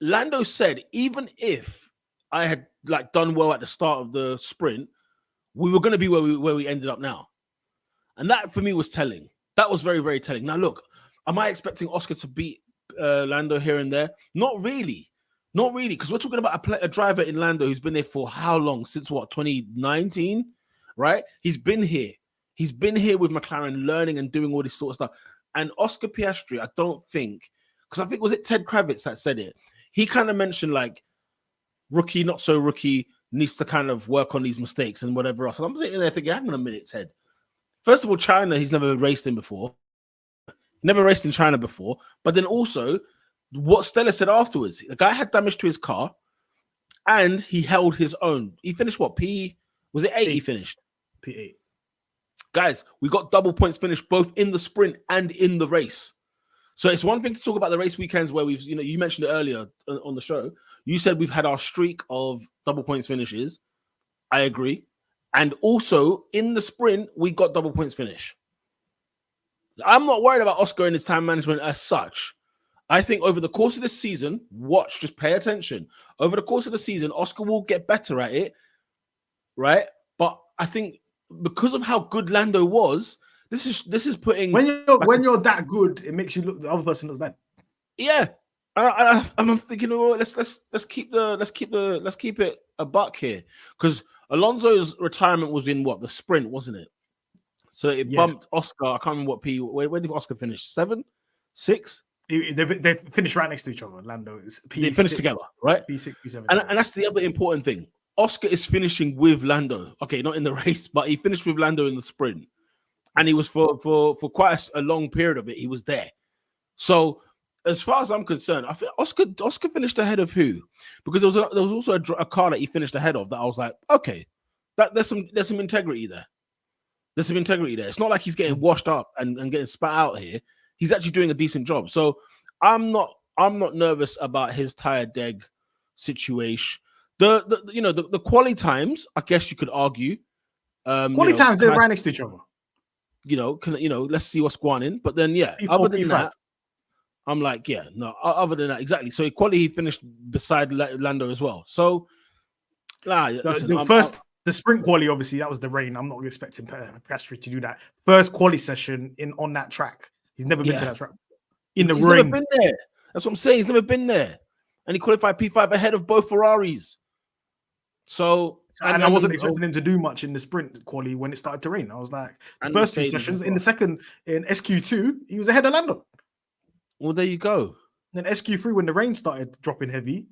Lando said, even if I had like done well at the start of the sprint, we were going to be where we ended up now. And that for me was telling. That was very, very telling. Now, look, am I expecting Oscar to beat Lando here and there? Not really. Because we're talking about a driver in Lando who's been there for how long? Since what, 2019? Right? He's been here. He's been here with McLaren learning and doing all this sort of stuff. And Oscar Piastri, I don't think, because I think, was it Ted Kravitz that said it? He kind of mentioned like rookie, not so rookie, needs to kind of work on these mistakes and whatever else. And I'm sitting there thinking, hang on a minute, Ted. First of all, China, he's never raced in before. Never raced in China before. But then also, what Stella said afterwards, the guy had damage to his car and he held his own. He finished what? Was it 8 he finished? P8. Guys, we got double points finished both in the sprint and in the race. So it's one thing to talk about the race weekends where we've, you mentioned it earlier on the show. You said we've had our streak of double points finishes. I agree. And also in the sprint, we got double points finish. I'm not worried about Oscar and his time management as such. I think over the course of the season, just pay attention. Over the course of the season, Oscar will get better at it, right? But I think because of how good Lando was, this is putting when you're that good, it makes you look, the other person looks bad. Yeah, I'm thinking, let's keep it a buck here, because Alonso's retirement was in what, the sprint, wasn't it? So it bumped Oscar. I can't remember what where did Oscar finish? 7, 6. They finished right next to each other. Lando is P6, they finished together, right? P6, P7, and that's the other important thing. Oscar is finishing with Lando. Okay, not in the race, but he finished with Lando in the sprint, and he was for quite a long period of it. He was there. So as far as I'm concerned, I think Oscar finished ahead of who? Because there was also a car that he finished ahead of that I was like, okay, there's some integrity there. There's some integrity there. It's not like he's getting washed up and getting spat out here. He's actually doing a decent job. So I'm not nervous about his tire deg situation. The quali times, I guess you could argue. Quali times they're right next to each other. Let's see what's going on. But then P4, other than P5. that, I'm like, other than that, exactly. So quali he finished beside Lando as well. So the sprint quali, obviously, that was the rain. I'm not expecting Piastri to do that. First quali session on that track. He's never been to that track. He's never been there. That's what I'm saying. He's never been there. And he qualified P5 ahead of both Ferraris. So and I wasn't expecting him to do much in the sprint quali when it started to rain. I was like, the first 2 sessions, in the second, in SQ2, he was ahead of Lando. Well, there you go. And then SQ3, when the rain started dropping heavy,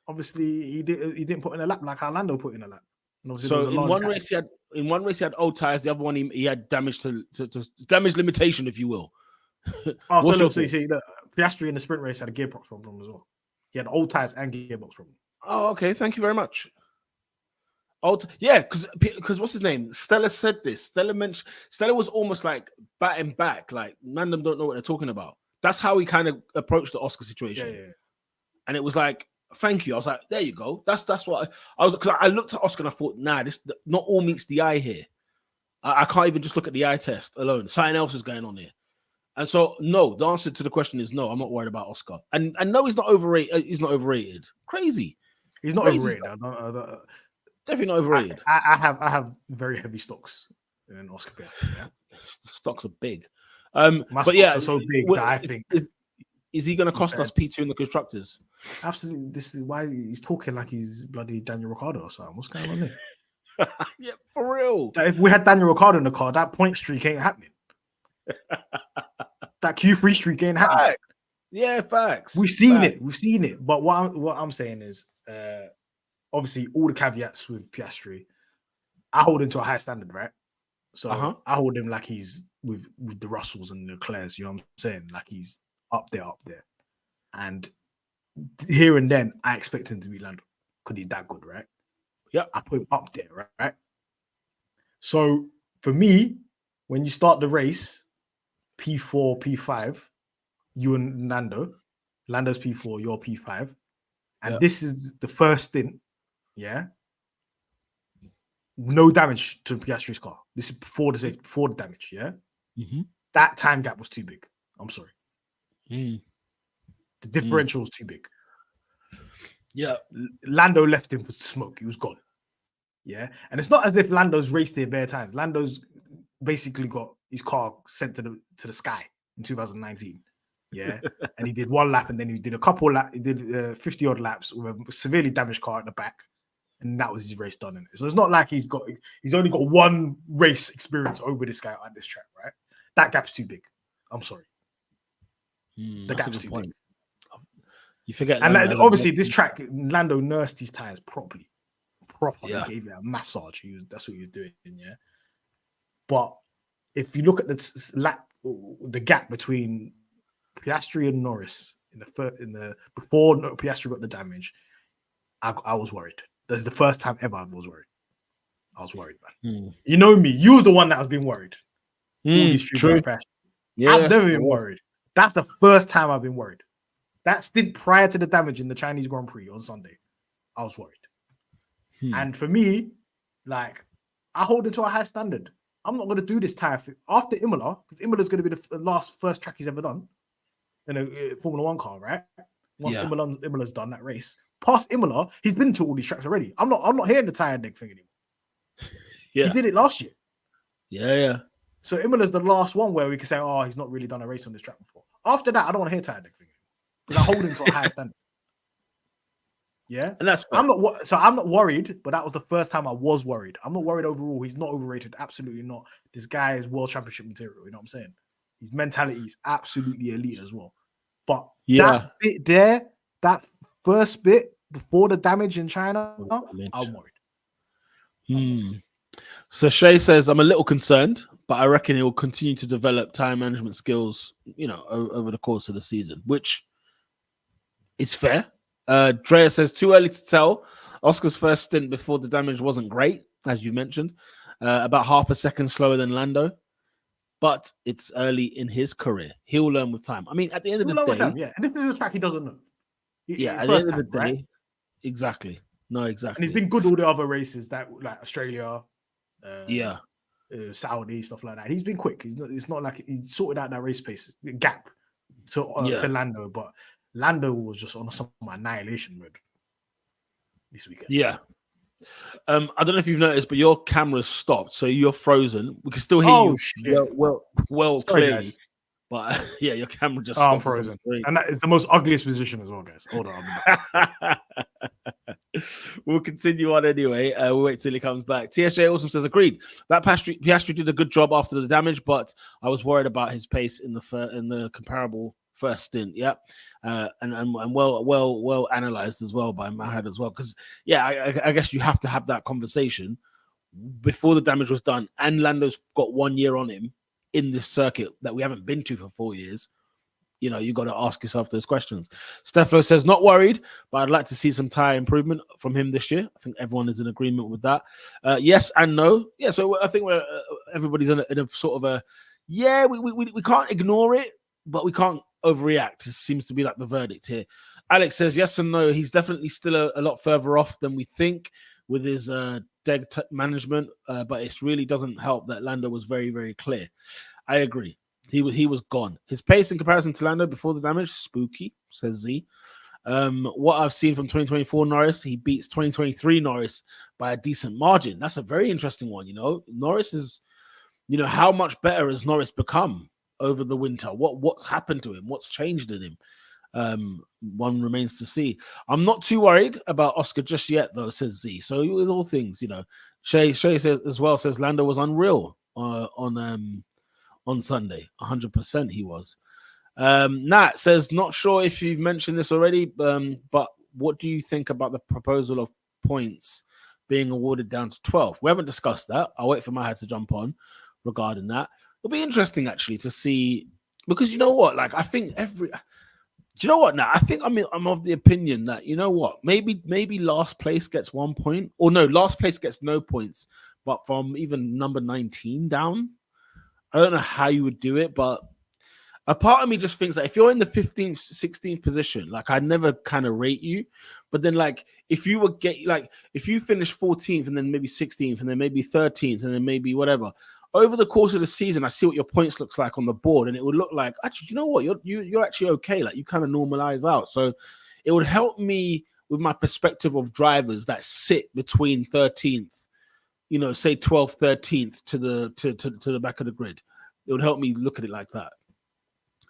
obviously he didn't put in a lap like how Lando put in a lap. So in one race he had old tires. The other one he had damage to damage limitation, if you will. So you see, Piastri in the sprint race had a gearbox problem as well. He had old tires and gearbox problem. Oh, okay. Thank you very much. Because what's his name? Stella said this. Stella was almost like batting back, like random don't know what they're talking about. That's how he kind of approached the Oscar situation. Yeah. And it was like, thank you. I was like, there you go. That's what I was, because I looked at Oscar and I thought, this not all meets the eye here. I can't even just look at the eye test alone. Something else is going on here. And so, no, the answer to the question is no. I'm not worried about Oscar. And no, he's not overrated. He's not overrated. Crazy. He's not Crazy overrated. stuff. Definitely not overrated. I have very heavy stocks in Oscar Piastri. Yeah? Stocks are big. My but stocks yeah, are so big that I think is he going to cost us P2 in the constructors? Absolutely. This is why he's talking like he's bloody Daniel Ricciardo or something. What's going on there? Yeah, for real. If we had Daniel Ricciardo in the car, that point streak ain't happening. That Q3 streak ain't happening. Facts. Yeah, facts. We've seen it. But what I'm saying is, obviously, all the caveats with Piastri, I hold him to a high standard, right? So I hold him like he's with the Russells and the Leclercs. You know what I'm saying? Like he's up there. And here and then, I expect him to be Lando because he's that good, right? Yeah, I put him up there, right? So for me, when you start the race, P4, P5, you and Lando's P4, your P5, and this is the first stint, yeah. No damage to Piastri's car. This is before the damage, yeah. Mm-hmm. That time gap was too big. I'm sorry. The differential was too big. Yeah, Lando left him for smoke. He was gone. Yeah, and it's not as if Lando's raced here bare times. Lando's basically got his car sent to the sky in 2019. Yeah, and he did one lap, and then he did a couple laps. He did 50 odd laps with a severely damaged car at the back, and that was his race done. In it. So it's not like he's only got one race experience over this guy on this track, right? That gap's too big. I'm sorry. The gap's too big. You forget, and obviously this track, Lando nursed his tires properly. Yeah. He gave it a massage. That's what he was doing. Yeah, but if you look at the gap between Piastri and Norris before Piastri got the damage, I was worried. That's the first time ever I was worried. I was worried, man. You know me. You was the one that has been worried. True. Yeah, I've never been worried. That's the first time I've been worried. That stint prior to the damage in the Chinese Grand Prix on Sunday, I was worried. And for me, like, I hold it to a high standard. I'm not going to do this tire thing after Imola, because Imola's going to be the first track he's ever done in a Formula One car, right? Once Imola's done that race, past Imola, he's been to all these tracks already. I'm not hearing the tire deck thing anymore. He did it last year. Yeah. So Imola's the last one where we can say, oh, he's not really done a race on this track before. After that, I don't want to hear tire deck thing because I hold him to a high standard. Yeah, and that's fair. I'm not worried, but that was the first time I was worried. I'm not worried overall. He's not overrated, absolutely not. This guy is world championship material. You know what I'm saying? His mentality is absolutely elite as well. But that bit there, that first bit before the damage in China, I'm worried. So Shay says, I'm a little concerned, but I reckon he will continue to develop time management skills, over the course of the season, which is fair. Drea says, too early to tell. Oscar's first stint before the damage wasn't great, as you mentioned, about half a second slower than Lando, but it's early in his career. He'll learn with time. I mean, at the end of the day, and this is a track he doesn't know. At the end of the day, right? Exactly. No, exactly. And he's been good all the other races that like Australia, Saudi, stuff like that. He's been quick. It's not like he sorted out that race pace gap to Lando, but Lando was just on some annihilation mode this weekend. Yeah. I don't know if you've noticed, but your camera's stopped, so you're frozen. We can still hear you well clearly. Guys. But your camera just stopped. I'm frozen. And that is the most ugliest position as well, guys. Hold on. We'll continue on anyway. We'll wait till he comes back. TSJ also says, agreed. That Piastri did a good job after the damage, but I was worried about his pace in the comparable first stint, and well analyzed as well by Mahad as well, because I guess you have to have that conversation before the damage was done, and Lando's got 1 year on him in this circuit that we haven't been to for 4 years. You got to ask yourself those questions. Stefano says, not worried, but I'd like to see some tire improvement from him this year. I think everyone is in agreement with that. Yes and no. Yeah, so I think everybody's in a sort of we can't ignore it, but we can't overreact. It seems to be like the verdict here. Alex says, yes and no. He's definitely still a lot further off than we think with his management, but it really doesn't help that Lando was very, very clear. I agree. He was gone. His pace in comparison to Lando before the damage, spooky, says Z. What I've seen from 2024 Norris, he beats 2023 Norris by a decent margin. That's a very interesting one. Norris is, how much better has Norris become over the winter? What's happened to him? What's changed in him? One remains to see. I'm not too worried about Oscar just yet, though, says Z. So with all things, Shay says as well, says Lando was unreal on Sunday. 100% he was. Nat says, not sure if you've mentioned this already, but what do you think about the proposal of points being awarded down to 12? We haven't discussed that. I'll wait for Mahad to jump on regarding that. It'll be interesting actually to see, because you know what? Like, I think do you know what now? I think I'm of the opinion that, you know what, maybe last place gets 1 point, or no, last place gets no points, but from even number 19 down, I don't know how you would do it, but a part of me just thinks that if you're in the 15th, 16th position, like, I never kind of rate you, but then like if you finish 14th and then maybe 16th and then maybe 13th and then maybe whatever, over the course of the season, I see what your points looks like on the board, and it would look like, actually, you know what, you're actually okay. Like, you kind of normalize out. So it would help me with my perspective of drivers that sit between 13th, say 12th, 13th to the back of the grid. It would help me look at it like that.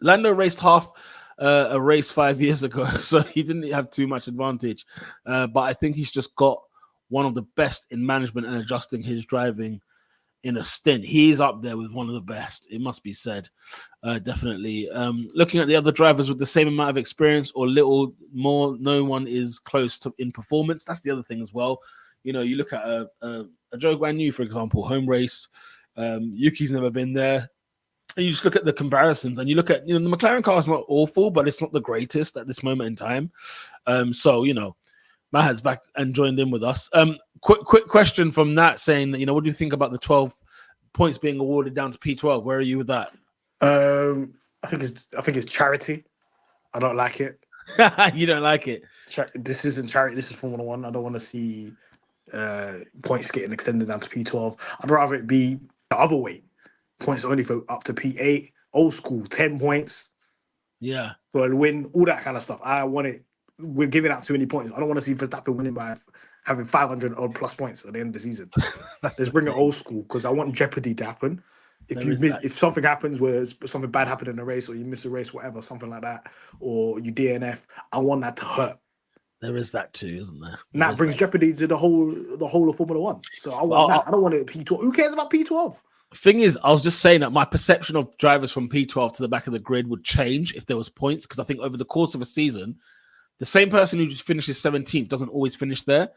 Lando raced half a race 5 years ago, so he didn't have too much advantage. But I think he's just got one of the best in management and adjusting his driving in a stint. He's up there with one of the best, it must be said. Definitely. Looking at the other drivers with the same amount of experience or little more, no one is close to in performance. That's the other thing as well. You look at a Joe Guan Yu, for example, home race. Yuki's never been there. And you just look at the comparisons, and you look at, the McLaren car is not awful, but it's not the greatest at this moment in time. So, Mahad's back and joined in with us. Quick question from Nat saying that, what do you think about the 12 points being awarded down to P12? Where are you with that? I think it's charity. I don't like it. You don't like it? This isn't charity. This is Formula One. I don't want to see points getting extended down to P12. I'd rather it be the other way. Points only for up to P8, old school, 10 points. Yeah. For a win, all that kind of stuff. I want it. We're giving out too many points. I don't want to see Verstappen winning by having 500 odd plus points at the end of the season. Let's bring it old school, because I want jeopardy to happen. If something happens where something bad happened in a race, or you miss a race, whatever, something like that, or you DNF, I want that to hurt. There is that too, isn't there? And that brings jeopardy to the whole of Formula One. So I want that. I don't want it at P12. Who cares about P12? Thing is, I was just saying that my perception of drivers from P12 to the back of the grid would change if there was points, because I think over the course of a season, the same person who just finishes 17th doesn't always finish there.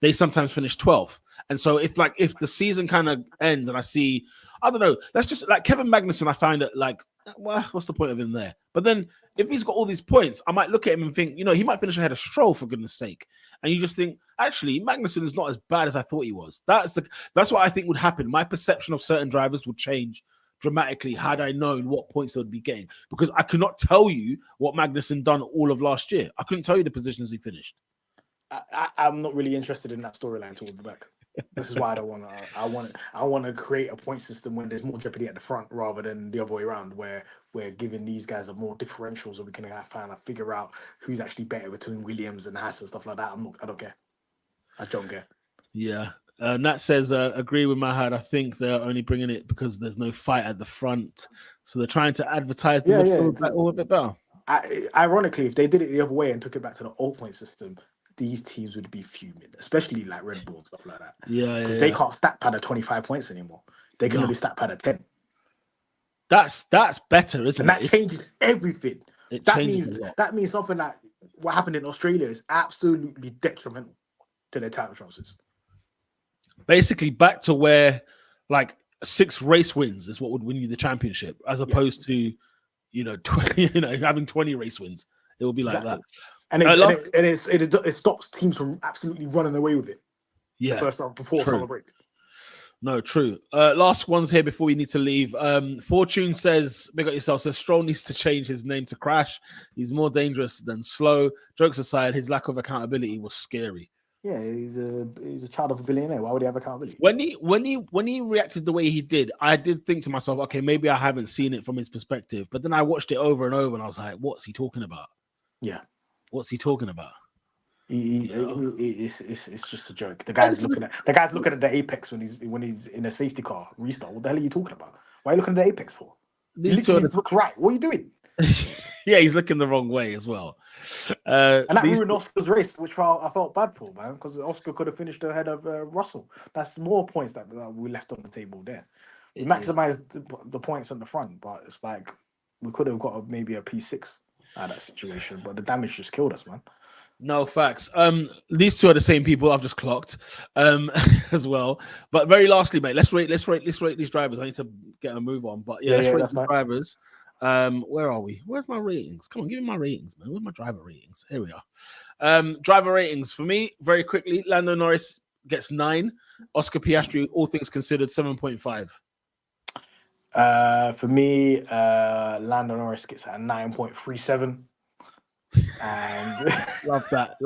They sometimes finish 12th. And so if the season kind of ends and I see, I don't know, that's just like Kevin Magnussen, I find it like, well, what's the point of him there? But then if he's got all these points, I might look at him and think, he might finish ahead of Stroll, for goodness sake. And you just think, actually, Magnussen is not as bad as I thought he was. That's what I think would happen. My perception of certain drivers would change dramatically had I known what points they would be getting. Because I could not tell you what Magnussen done all of last year. I couldn't tell you the positions he finished. I'm not really interested in that storyline toward the back. This is why I don't want to. I want to create a point system when there's more jeopardy at the front, rather than the other way around, where we're giving these guys a more differential, so we can kind of figure out who's actually better between Williams and Haas and stuff like that. I don't care. I don't care. Yeah. Nat says, agree with Mahad. I think they're only bringing it because there's no fight at the front, so they're trying to advertise the midfield a little bit better. Ironically, if they did it the other way and took it back to the old point system, these teams would be fuming, especially like Red Bull and stuff like that. Yeah, because they can't stack pad at 25 points anymore. They can only stack pad at 10. That's better, isn't it? And that changes everything. That means something like what happened in Australia is absolutely detrimental to their title chances. Basically, back to where like 6 race wins is what would win you the championship, as opposed to having 20 race wins. It will be like that. And it stops teams from absolutely running away with it. Yeah, before summer break. No, true. Last ones here before we need to leave. Fortune says, big up yourself, says Stroll needs to change his name to Crash. He's more dangerous than slow. Jokes aside, his lack of accountability was scary. Yeah, he's a child of a billionaire. Why would he have accountability? When he reacted the way he did, I did think to myself, okay, maybe I haven't seen it from his perspective. But then I watched it over and over, and I was like, what's he talking about? Yeah. What's he talking about? It's just a joke. The guy's looking at the apex when he's in a safety car restart. What the hell are you talking about? Why are you looking at the apex for? These two look right. What are you doing? Yeah, he's looking the wrong way as well. And that ruined Oscar's race, which I felt bad for, man, because Oscar could have finished ahead of Russell. That's more points that we left on the table there. We maximized the points on the front, but it's like we could have got maybe a P6 out of that situation, but the damage just killed us, man. No facts. These two are the same people I've just clocked, as well. But very lastly, mate, let's rate these drivers. I need to get a move on, but let's rate these drivers. Where are we? Where's my ratings? Come on, give me my ratings, man. Where's my driver ratings? Here we are. Driver ratings for me, very quickly. Lando Norris gets 9. Oscar Piastri, all things considered, 7.5. For me, Lando Norris gets a 9.37. And love that.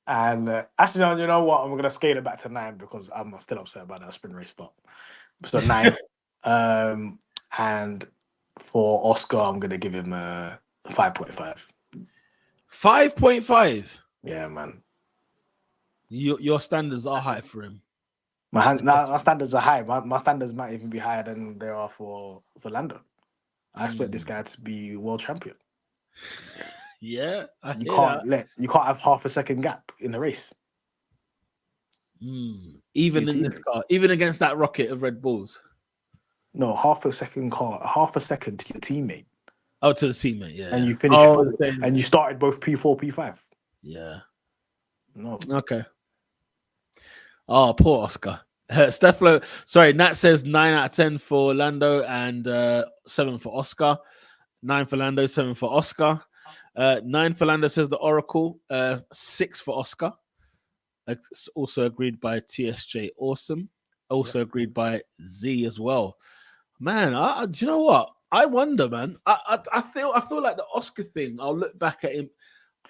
And actually, you know what? I'm gonna scale it back to 9 because I'm still upset about that sprint race stop. So 9. And for Oscar, I'm gonna give him a 5.5. 5.5. Yeah, man. Your standards are high for him. My standards are high. My standards might even be higher than they are for Lando. I expect this guy to be world champion. Yeah, you can't have half a second gap in the race. Even in this car, even against that rocket of Red Bulls. No, half a second to your teammate. Oh, to the teammate, yeah. And you finished fourth, and you started both P4, P5. Yeah. No. Okay. Oh, poor Oscar. Steflo, sorry, Nat says 9 out of 10 for Lando and 7 for Oscar. 9 for Lando, 7 for Oscar. 9 for Lando, says the Oracle. 6 for Oscar. Also agreed by TSJ Awesome. Also agreed by Z as well. Man, do you know what? I wonder, man. I feel like the Oscar thing. I'll look back at him.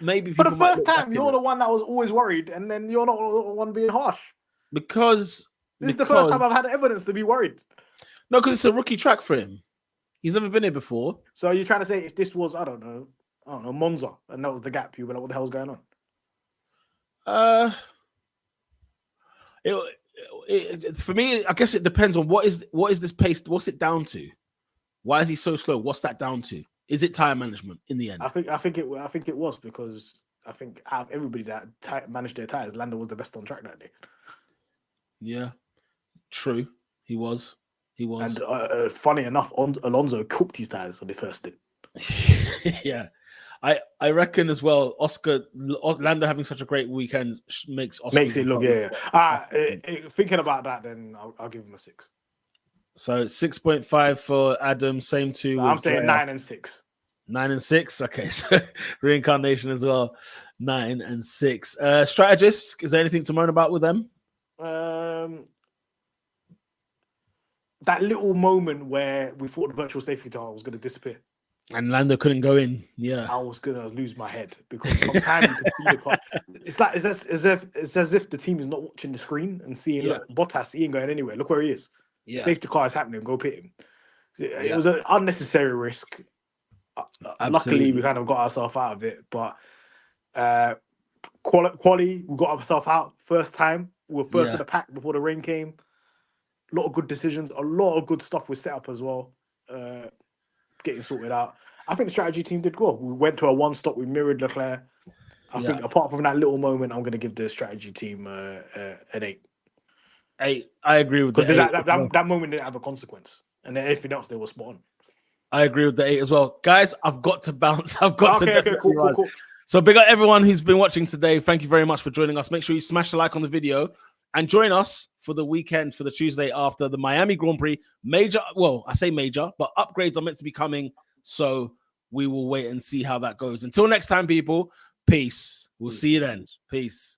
Maybe for the first time, you're the one that was always worried, and then you're not the one being harsh. Because this is the first time I've had evidence to be worried. No, because it's a rookie track for him. He's never been here before. So you're trying to say if this was, I don't know, Monza, and that was the gap, you'd be like, what the hell's going on? For me, I guess it depends on what is this pace? What's it down to? Why is he so slow? What's that down to? Is it tire management in the end? I think it was because I think out of everybody that managed their tires, Lando was the best on track that day. Yeah, true. He was. And funny enough, Alonso cooked his tires on the first stint. Yeah. I reckon as well, Lando having such a great weekend makes it look, thinking about that, then I'll give him a 6. So 6.5 for Adam, same to... I'm saying 9 and 6. 9 and 6? Okay, so reincarnation as well. 9 and 6. Strategists, is there anything to moan about with them? That little moment where we thought the virtual safety car was going to disappear. And Lando couldn't go in. Yeah, I was gonna lose my head because sometimes you could see the car. It's as if the team is not watching the screen and seeing look, Bottas, he ain't going anywhere. Look where he is. Yeah, safety car is happening. Go pit him. It was an unnecessary risk. Luckily, we kind of got ourselves out of it. But quali, we got ourselves out first time. We were first in the pack before the rain came. A lot of good decisions. A lot of good stuff was set up as well. Getting sorted out. I think the strategy team did well. We went to a one-stop. We mirrored Leclerc. I think apart from that little moment, I'm going to give the strategy team an 8. 8. I agree with because that moment didn't have a consequence, and then everything else they were spot on. I agree with the 8 as well, guys. I've got to bounce. Okay, cool. So big up everyone who's been watching today. Thank you very much for joining us. Make sure you smash a like on the video and join us for the weekend, for the Tuesday after the Miami Grand Prix. I say major, but upgrades are meant to be coming. So we will wait and see how that goes. Until next time, people, peace. We'll see you then. Peace.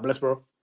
Bless, bro.